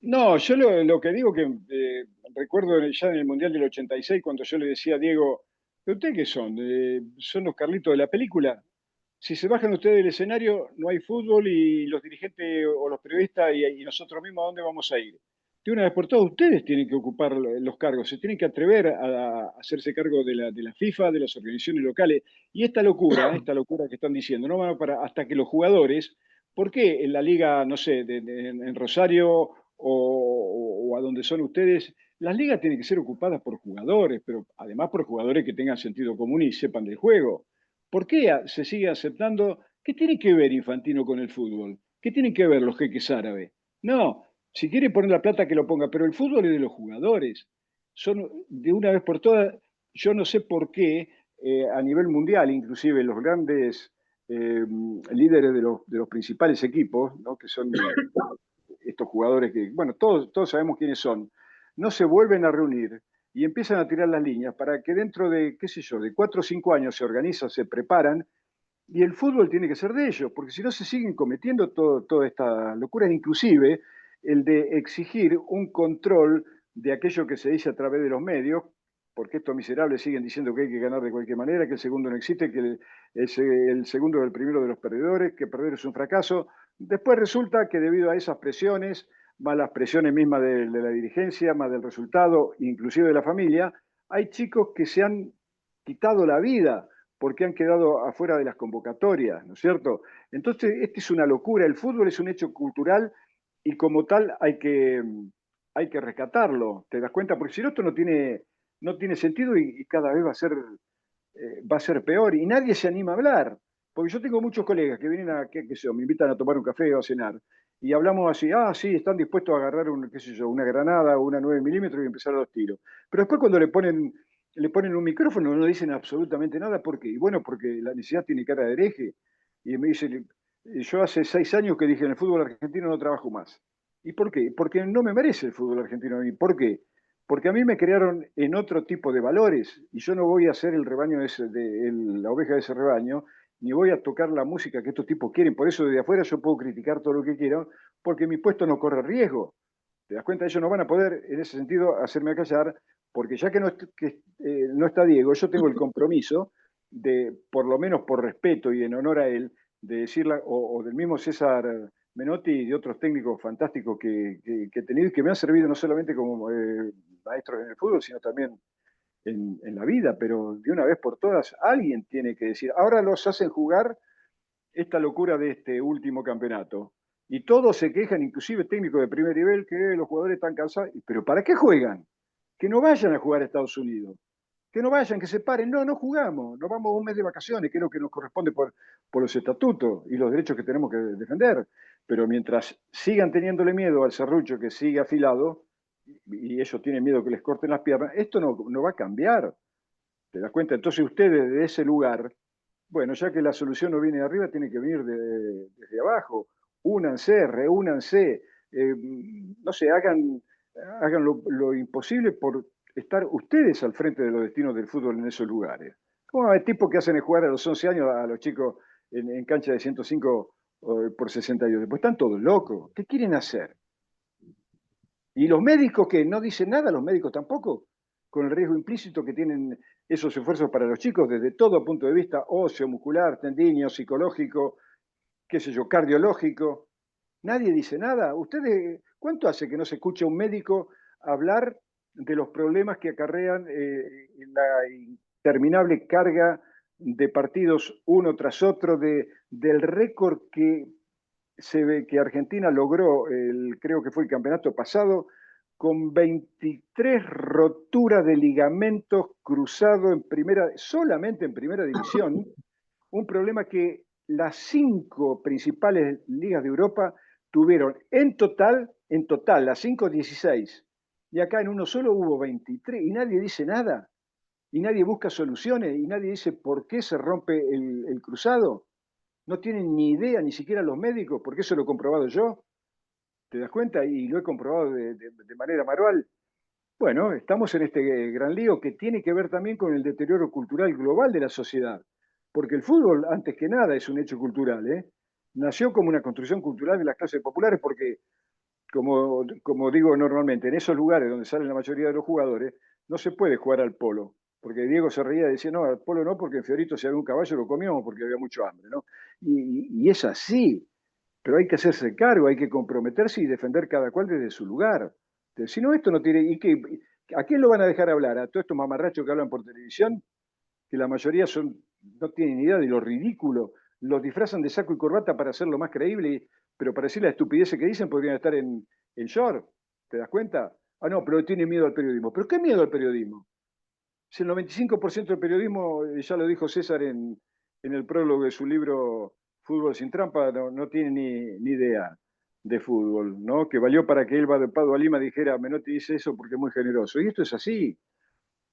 No, yo lo que digo que recuerdo ya en el Mundial del 86 cuando yo le decía a Diego, ¿pero ustedes qué son? ¿Son los Carlitos de la película? Si se bajan ustedes del escenario, no hay fútbol y los dirigentes o los periodistas y nosotros mismos, ¿a dónde vamos a ir? De una vez por todas, ustedes tienen que ocupar los cargos, se tienen que atrever a hacerse cargo de la FIFA, de las organizaciones locales. Y esta locura que están diciendo, no van a parar hasta que los jugadores, ¿por qué en la liga, no sé, en Rosario o a donde son ustedes, las ligas tienen que ser ocupadas por jugadores, pero además por jugadores que tengan sentido común y sepan del juego? ¿Por qué se sigue aceptando? ¿Qué tiene que ver Infantino con el fútbol? ¿Qué tienen que ver los jeques árabes? No, si quiere poner la plata que lo ponga, pero el fútbol es de los jugadores. Son de una vez por todas, yo no sé por qué a nivel mundial, inclusive los grandes líderes de los principales equipos, ¿no? Que son estos jugadores que, bueno, todos sabemos quiénes son, no se vuelven a reunir y empiezan a tirar las líneas para que dentro de, qué sé yo, de 4 o 5 años se organizan, se preparan y el fútbol tiene que ser de ellos, porque si no se siguen cometiendo toda esta locura, inclusive el de exigir un control de aquello que se dice a través de los medios, porque estos miserables siguen diciendo que hay que ganar de cualquier manera, que el segundo no existe, que el segundo es el primero de los perdedores, que perder es un fracaso. Después resulta que debido a esas presiones, más las presiones mismas de la dirigencia, más del resultado, inclusive de la familia, hay chicos que se han quitado la vida porque han quedado afuera de las convocatorias, ¿no es cierto? Entonces, esta es una locura. El fútbol es un hecho cultural y como tal hay que rescatarlo. ¿Te das cuenta? Porque si no, esto no tiene sentido y cada vez va a ser peor y nadie se anima a hablar. Porque yo tengo muchos colegas que vienen a, qué sé yo, me invitan a tomar un café o a cenar y hablamos así, sí, están dispuestos a agarrar qué sé yo, una granada o una 9 milímetros y empezar a los tiros. Pero después cuando le ponen un micrófono no dicen absolutamente nada. ¿Por qué? Y bueno, porque la necesidad tiene cara de hereje. Y me dice, yo hace 6 años que dije en el fútbol argentino no trabajo más. ¿Y por qué? Porque no me merece el fútbol argentino a mí. ¿Por qué? Porque a mí me crearon en otro tipo de valores y yo no voy a ser el rebaño la oveja de ese rebaño, ni voy a tocar la música que estos tipos quieren. Por eso desde afuera yo puedo criticar todo lo que quiero, porque mi puesto no corre riesgo. ¿Te das cuenta? Ellos no van a poder, en ese sentido, hacerme acallar, porque ya que no está Diego, yo tengo el compromiso de, por lo menos por respeto y en honor a él, de decirla, o del mismo César Menotti y de otros técnicos fantásticos que he tenido y que me han servido no solamente como maestros en el fútbol, sino también en la vida, pero de una vez por todas alguien tiene que decir, ahora los hacen jugar esta locura de este último campeonato. Y todos se quejan, inclusive técnicos de primer nivel, que los jugadores están cansados. ¿Pero para qué juegan? Que no vayan a jugar a Estados Unidos. Que no vayan, que se paren. No, no jugamos. Nos vamos un mes de vacaciones, que es lo que nos corresponde por los estatutos y los derechos que tenemos que defender. Pero mientras sigan teniéndole miedo al serrucho que sigue afilado, y ellos tienen miedo que les corten las piernas, esto no va a cambiar. ¿Te das cuenta? Entonces ustedes de ese lugar, bueno, ya que la solución no viene de arriba, tiene que venir desde abajo. Únanse, reúnanse, no sé, hagan hagan lo imposible por estar ustedes al frente de los destinos del fútbol en esos lugares. ¿Cómo hay tipos que hacen jugar a los 11 años a los chicos en cancha de 105 por 62? Pues están todos locos. ¿Qué quieren hacer? Y los médicos que no dicen nada, los médicos tampoco, con el riesgo implícito que tienen esos esfuerzos para los chicos desde todo punto de vista óseo, muscular, tendíneo, psicológico, qué sé yo, cardiológico. Nadie dice nada. ¿Ustedes cuánto hace que no se escucha a un médico hablar de los problemas que acarrean la interminable carga de partidos uno tras otro, del récord que se ve que Argentina logró, creo que fue el campeonato pasado, con 23 roturas de ligamentos cruzados solamente en primera división, un problema que las 5 principales ligas de Europa tuvieron en total, las 5, 16. Y acá en uno solo hubo 23 y nadie dice nada. Y nadie busca soluciones y nadie dice por qué se rompe el cruzado. No tienen ni idea, ni siquiera los médicos, porque eso lo he comprobado yo. ¿Te das cuenta? Y lo he comprobado de manera manual. Bueno, estamos en este gran lío que tiene que ver también con el deterioro cultural global de la sociedad. Porque el fútbol, antes que nada, es un hecho cultural, ¿eh? Nació como una construcción cultural de las clases populares porque, como digo normalmente, en esos lugares donde salen la mayoría de los jugadores, no se puede jugar al polo. Porque Diego se reía y decía, no, al polo no, porque en Fiorito si había un caballo lo comíamos porque había mucho hambre, ¿no? Y es así, pero hay que hacerse cargo, hay que comprometerse y defender cada cual desde su lugar. Si no, esto no tiene... ¿A quién lo van a dejar hablar? ¿A todos estos mamarrachos que hablan por televisión? Que la mayoría no tienen idea de lo ridículo. Los disfrazan de saco y corbata para hacerlo más creíble, pero para decir la estupidez que dicen podrían estar en short. ¿Te das cuenta? Ah, no, pero tiene miedo al periodismo. ¿Pero qué miedo al periodismo? Si el 95% del periodismo, ya lo dijo César en el prólogo de su libro Fútbol sin trampa, no tiene ni idea de fútbol, ¿no? Que valió para que Elba de Padua Lima dijera, Menotti dice eso porque es muy generoso. Y esto es así,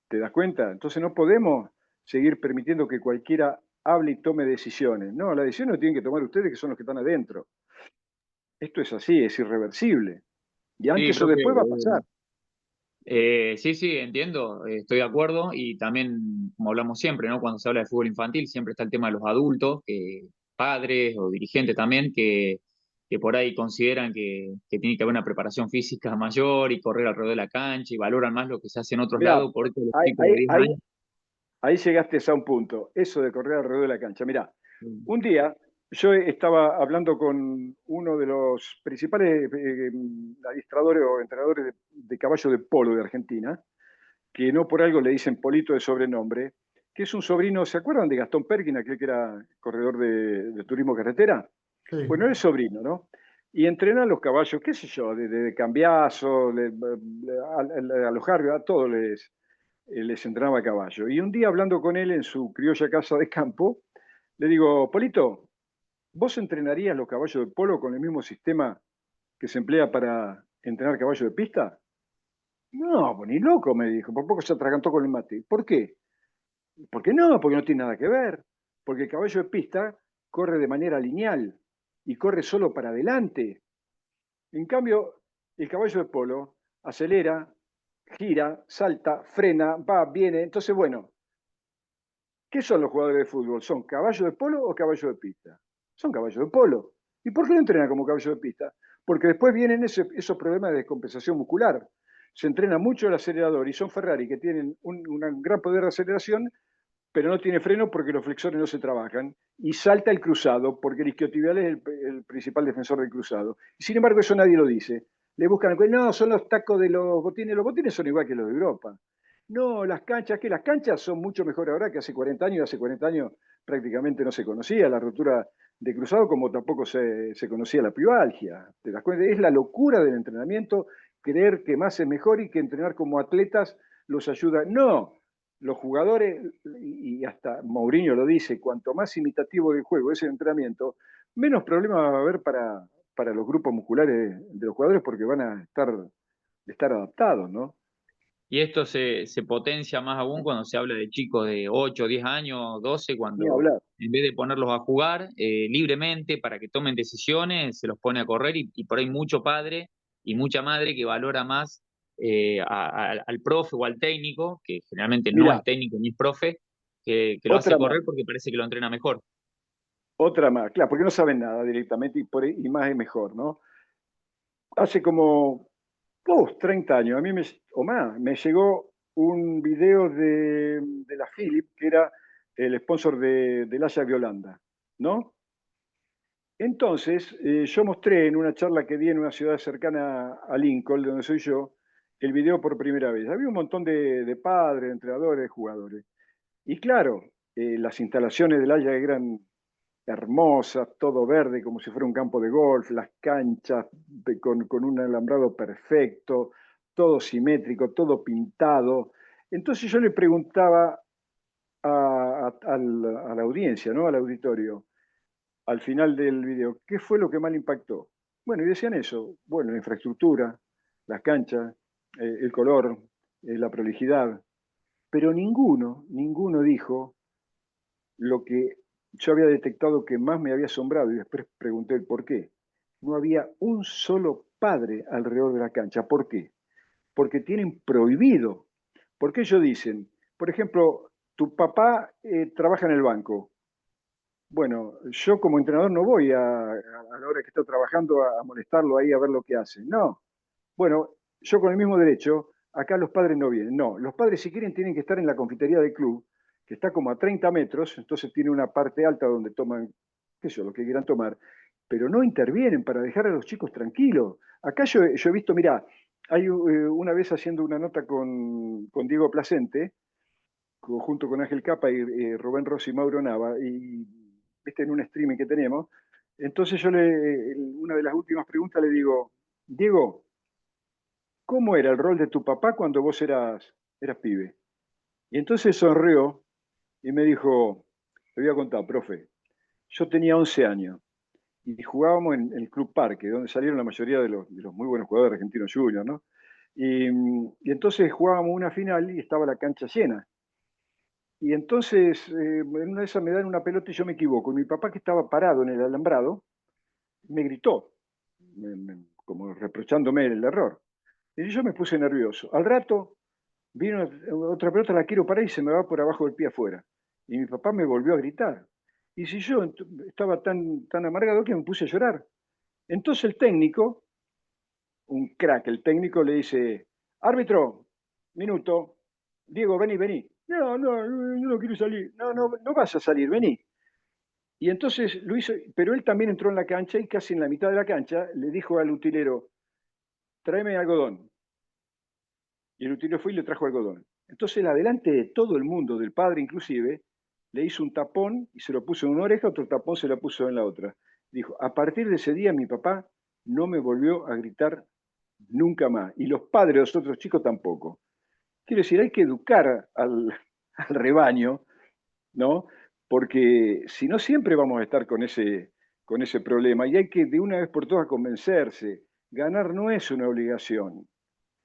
¿te das cuenta? Entonces no podemos seguir permitiendo que cualquiera hable y tome decisiones. No, las decisiones tienen que tomar ustedes que son los que están adentro. Esto es así, es irreversible. Y Sí, antes o profe, después va a pasar. sí, entiendo, estoy de acuerdo y también, como hablamos siempre, ¿no? Cuando se habla de fútbol infantil, siempre está el tema de los adultos, padres o dirigentes también, que por ahí consideran que tiene que haber una preparación física mayor y correr alrededor de la cancha y valoran más lo que se hace en otros Mirá, lados, por eso los ahí, chicos de 10 años. ahí llegaste a un punto, eso de correr alrededor de la cancha. Mirá, Mm. un día yo estaba hablando con uno de los principales adiestradores o entrenadores de caballo de polo de Argentina, que no por algo le dicen Polito de sobrenombre, que es un sobrino, ¿se acuerdan de Gastón Perkin, aquel que era corredor de turismo carretera? Sí. Bueno, él es sobrino, ¿no? Y entrenan los caballos, qué sé yo, de cambiazo, a los Harvey, a todos les entrenaba a caballo. Y un día hablando con él en su criolla casa de campo, le digo, Polito, ¿vos entrenarías los caballos de polo con el mismo sistema que se emplea para entrenar caballos de pista? No, pues ni loco, me dijo, por poco se atragantó con el mate. ¿Por qué? ¿Por qué no? Porque no tiene nada que ver. Porque el caballo de pista corre de manera lineal y corre solo para adelante. En cambio, el caballo de polo acelera, gira, salta, frena, va, viene. Entonces, bueno, ¿qué son los jugadores de fútbol? ¿Son caballos de polo o caballos de pista? Son caballos de polo. ¿Y por qué no entrenan como caballos de pista? Porque después vienen esos problemas de descompensación muscular. Se entrena mucho el acelerador y son Ferrari que tienen un gran poder de aceleración, pero no tiene freno porque los flexores no se trabajan. Y salta el cruzado porque el isquiotibial es el principal defensor del cruzado. Y sin embargo, eso nadie lo dice. Le buscan, no, son los tacos de los botines son igual que los de Europa. No, las canchas son mucho mejor ahora que hace 40 años. Hace 40 años prácticamente no se conocía la rotura de cruzado, como tampoco se conocía la pivalgia. ¿Te das cuenta? Es la locura del entrenamiento, creer que más es mejor y que entrenar como atletas los ayuda. No, los jugadores, y hasta Mourinho lo dice, cuanto más imitativo del juego es el entrenamiento, menos problemas va a haber para los grupos musculares de los jugadores porque van a estar adaptados, ¿no? Y esto se potencia más aún cuando se habla de chicos de 8, 10 años, 12, Ni cuando hablar. en vez de ponerlos a jugar libremente para que tomen decisiones, se los pone a correr y por ahí mucho padre y mucha madre que valora más al profe o al técnico, que generalmente no es Mira, técnico ni es profe, que lo hace otra más, correr porque parece que lo entrena mejor. otra más. Claro, porque no saben nada directamente y más es mejor, ¿no? Hace como 30 años, o más, me llegó un video de la Philip, que era el sponsor del Ajax de Holanda, ¿no? Entonces, yo mostré en una charla que di en una ciudad cercana a Lincoln, de donde soy yo, el video por primera vez. Había un montón de padres, entrenadores, jugadores. Y claro, las instalaciones del Ajax eran hermosas, todo verde, como si fuera un campo de golf, las canchas con un alambrado perfecto, todo simétrico, todo pintado. Entonces yo le preguntaba a la audiencia, ¿no? Al auditorio, al final del video, ¿qué fue lo que más le impactó? Bueno, y decían eso, bueno, la infraestructura, las canchas, el color, la prolijidad, pero ninguno dijo lo que yo había detectado que más me había asombrado y después pregunté el por qué. No había un solo padre alrededor de la cancha. ¿Por qué? Porque tienen prohibido. Porque ellos dicen, por ejemplo, tu papá trabaja en el banco. Bueno, yo como entrenador no voy a la hora que está trabajando a molestarlo ahí a ver lo que hace. No. Bueno, yo con el mismo derecho, acá los padres no vienen. No, los padres si quieren tienen que estar en la confitería del club, que está como a 30 metros, entonces tiene una parte alta donde toman, qué sé yo, lo que quieran tomar, pero no intervienen para dejar a los chicos tranquilos. Acá yo he visto, mira, hay una vez haciendo una nota con Diego Placente, junto con Ángel Capa y Rubén Rossi y Mauro Nava, y viste en un streaming que tenemos, entonces yo una de las últimas preguntas le digo, Diego, ¿cómo era el rol de tu papá cuando vos eras pibe? Y entonces sonrió y me dijo, te voy a contar, profe, yo tenía 11 años y jugábamos en el Club Parque, donde salieron la mayoría de los muy buenos jugadores argentinos juniors, ¿no? Y entonces jugábamos una final y estaba la cancha llena. Y entonces, en una de esas me dan una pelota y yo me equivoco. Y mi papá, que estaba parado en el alambrado, me gritó, como reprochándome el error. Y yo me puse nervioso. Al rato vino otra pelota, la quiero parar y se me va por abajo del pie afuera. Y mi papá me volvió a gritar. Y si yo estaba tan amargado que me puse a llorar. Entonces el técnico, un crack, el técnico le dice, árbitro, minuto, Diego, vení. No quiero salir. No vas a salir, vení. Y entonces lo hizo, pero él también entró en la cancha y casi en la mitad de la cancha le dijo al utilero, tráeme algodón. Y el utilero fue y le trajo algodón. Entonces, él, adelante de todo el mundo, del padre inclusive, le hizo un tapón y se lo puso en una oreja, otro tapón se lo puso en la otra. Dijo, a partir de ese día mi papá no me volvió a gritar nunca más. Y los padres de los otros chicos tampoco. Quiero decir, hay que educar al rebaño, ¿no? Porque si no, siempre vamos a estar con ese problema. Y hay que de una vez por todas convencerse. Ganar no es una obligación,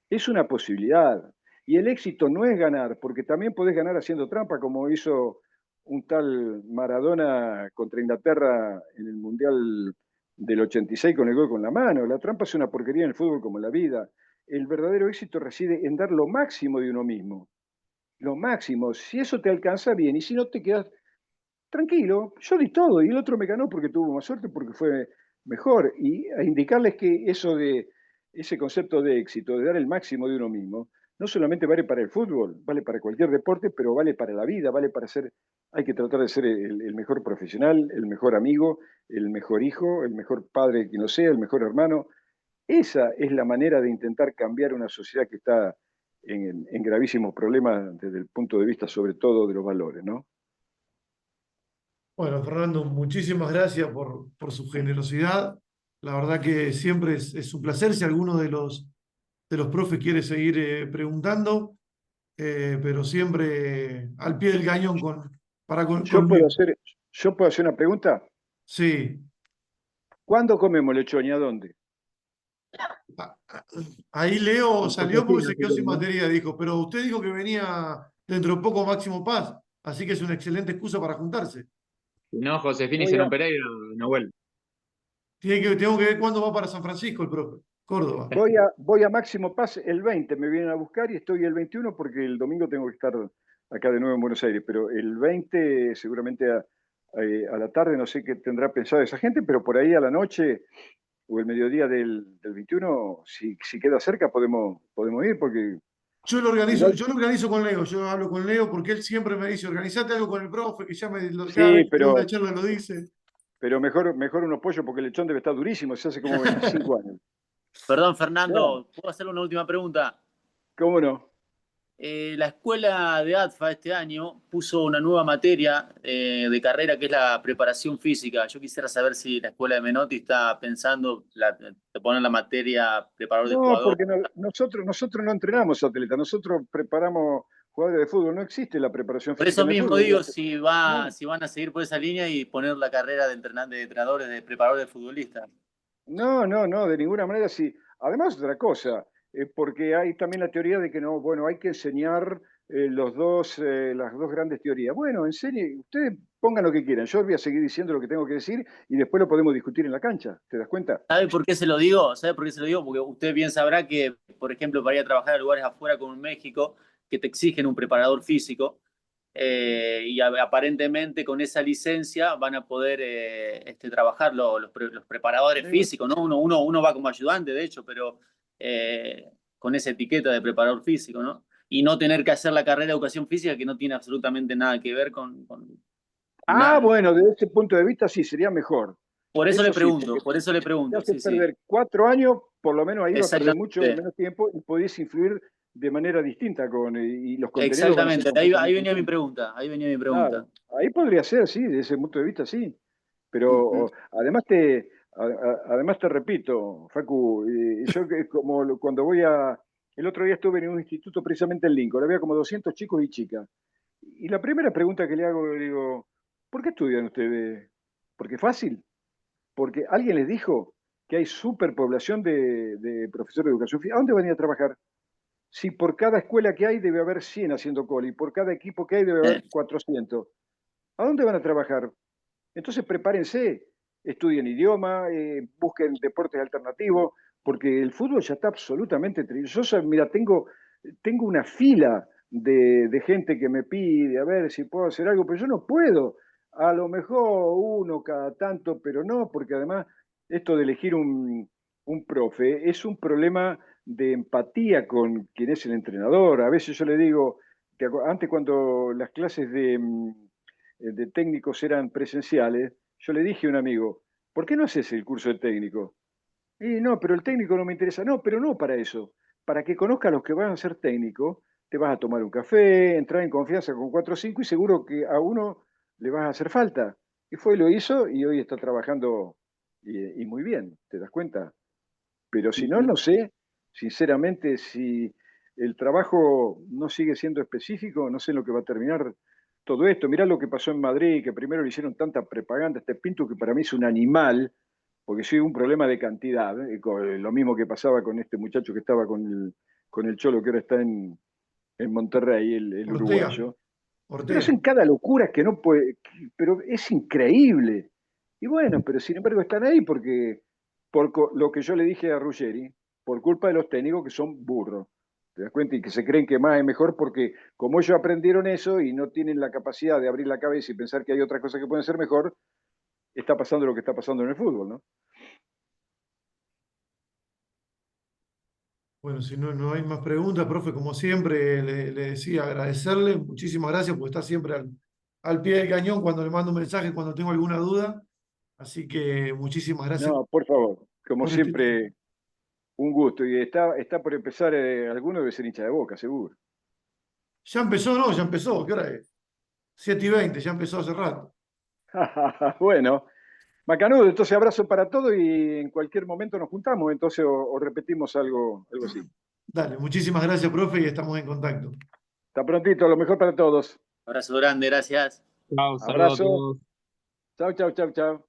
es una posibilidad. Y el éxito no es ganar, porque también podés ganar haciendo trampa, como hizo un tal Maradona contra Inglaterra en el Mundial del 86 con el gol con la mano. La trampa es una porquería en el fútbol como en la vida. El verdadero éxito reside en dar lo máximo de uno mismo. Lo máximo. Si eso te alcanza, bien. Y si no, te quedas tranquilo. Yo di todo y el otro me ganó porque tuvo más suerte, porque fue mejor. Y a indicarles que ese concepto de éxito, de dar el máximo de uno mismo, no solamente vale para el fútbol, vale para cualquier deporte, pero vale para la vida, vale para ser, hay que tratar de ser el mejor profesional, el mejor amigo, el mejor hijo, el mejor padre que no sea, el mejor hermano. Esa es la manera de intentar cambiar una sociedad que está en gravísimos problemas desde el punto de vista, sobre todo, de los valores, ¿no? Bueno, Fernando, muchísimas gracias por su generosidad. La verdad que siempre es un placer si alguno de los profes quiere seguir preguntando, pero siempre al pie del cañón Yo puedo conmigo. hacer, yo puedo hacer una pregunta. Sí. ¿Cuándo comemos lechón y a dónde? Ahí Leo En salió porque Josefina, se quedó creo, sin ¿no? batería, dijo, pero usted dijo que venía dentro de poco Máximo Paz, así que es una excelente excusa para juntarse. Si no, Josefina y Voy Zenón a, Pereira no vuelve. Tengo que ver cuándo va para San Francisco el profe. Córdoba. Voy a Máximo Paz el 20, me vienen a buscar y estoy el 21 porque el domingo tengo que estar acá de nuevo en Buenos Aires, pero el 20 seguramente a la tarde, no sé qué tendrá pensado esa gente, pero por ahí a la noche o el mediodía del 21, si queda cerca podemos ir porque igual, Yo lo organizo con Leo, yo hablo con Leo porque él siempre me dice, organizate algo con el profe, que ya cada sí, vez que tengo una charla lo dice. pero mejor unos pollos porque el lechón debe estar durísimo, se hace como 25 años. Perdón, Claro, Fernando, ¿puedo hacerle una última pregunta? ¿cómo no? La escuela de ADFA este año puso una nueva materia de carrera que es la preparación física. Yo quisiera saber si la escuela de Menotti está pensando de poner la materia preparador de No, jugador. porque nosotros no entrenamos atletas, nosotros preparamos jugadores de fútbol, no existe la preparación Por física eso en el mismo fútbol. digo No, si van a seguir por esa línea y poner la carrera de entrenadores, de preparadores de futbolistas. no, de ninguna manera sí. Además, otra cosa, porque hay también la teoría de que no, bueno, hay que enseñar las dos grandes teorías. Bueno, enseñe, ustedes pongan lo que quieran, yo voy a seguir diciendo lo que tengo que decir y después lo podemos discutir en la cancha, ¿te das cuenta? ¿Sabe por qué se lo digo? ¿Sabe por qué se lo digo? Porque usted bien sabrá que, por ejemplo, para ir a trabajar a lugares afuera como en México, que te exigen un preparador físico, y aparentemente con esa licencia van a poder trabajar los preparadores Eh, físicos, ¿no? Uno va como ayudante, de hecho, pero con esa etiqueta de preparador físico, ¿no? Y no tener que hacer la carrera de educación física que no tiene absolutamente nada que ver con nada. bueno, desde ese punto de vista sí, sería mejor. Eso sí, porque Por eso le te pregunto, hace sí, sí, perder 4 años, por lo menos ahí va a perder mucho exactamente. menos tiempo y podés influir de manera distinta y los contenidos van a ser Exactamente, ahí completamente venía mi distintos. pregunta, ahí venía mi pregunta. Claro, ahí podría ser, sí, desde ese punto de vista, sí. Pero Ujú. además te repito, Facu, yo cuando el otro día estuve en un instituto precisamente en Lincoln, había como 200 chicos y chicas. Y la primera pregunta que le hago, le digo, ¿por qué estudian ustedes? ¿Porque es fácil? Porque alguien les dijo que hay superpoblación de profesores de educación física. ¿A dónde van a ir a trabajar? Si por cada escuela que hay debe haber 100 haciendo cola y por cada equipo que hay debe haber 400. ¿A dónde van a trabajar? Entonces prepárense, estudien idioma, busquen deportes alternativos, porque el fútbol ya está absolutamente trilloso. Mira, tengo una fila de gente que me pide a ver si puedo hacer algo, pero yo no puedo. A lo mejor uno cada tanto, pero no, porque además esto de elegir un profe es un problema de empatía con quien es el entrenador. A veces yo le digo, que antes cuando las clases de técnicos eran presenciales, yo le dije a un amigo, ¿por qué no haces el curso de técnico? Y no, pero el técnico no me interesa. No, pero no para eso. Para que conozcas a los que van a ser técnicos, te vas a tomar un café, entrar en confianza con 4 o 5 y seguro que a uno le vas a hacer falta. Y fue y lo hizo y hoy está trabajando y muy bien, ¿te das cuenta? Pero si no, no sé, sinceramente, si el trabajo no sigue siendo específico, no sé en lo que va a terminar todo esto. Mirá lo que pasó en Madrid, que primero le hicieron tanta propaganda a este Pinto, que para mí es un animal, porque sí, un problema de cantidad, lo mismo que pasaba con este muchacho que estaba con el Cholo, que ahora está en Monterrey, el Ortega, uruguayo. Pero Ortega. hacen cada locura que no puede, pero es increíble. Y bueno, pero sin embargo están ahí porque, lo que yo le dije a Ruggeri, por culpa de los técnicos que son burros. ¿Te das cuenta? Y que se creen que más es mejor porque como ellos aprendieron eso y no tienen la capacidad de abrir la cabeza y pensar que hay otras cosas que pueden ser mejor, está pasando lo que está pasando en el fútbol, ¿no? Bueno, si no hay más preguntas, profe, como siempre, le decía agradecerle, muchísimas gracias porque está siempre al pie del cañón cuando le mando un mensaje, cuando tengo alguna duda. Así que muchísimas gracias No, por favor, como por este tiempo. siempre, un gusto. Y está por empezar, alguno debe ser hincha de Boca, seguro. Ya empezó, ¿no? Ya empezó. ¿Qué hora es? 7:20, ya empezó hace rato. Bueno, macanudo, entonces abrazo para todos y en cualquier momento nos juntamos, entonces o repetimos algo así. Dale, muchísimas gracias, profe, y estamos en contacto. Hasta prontito, lo mejor para todos. Abrazo grande, gracias. Chao, saludos a Abrazo. todos. Chau, chau, chau, chau.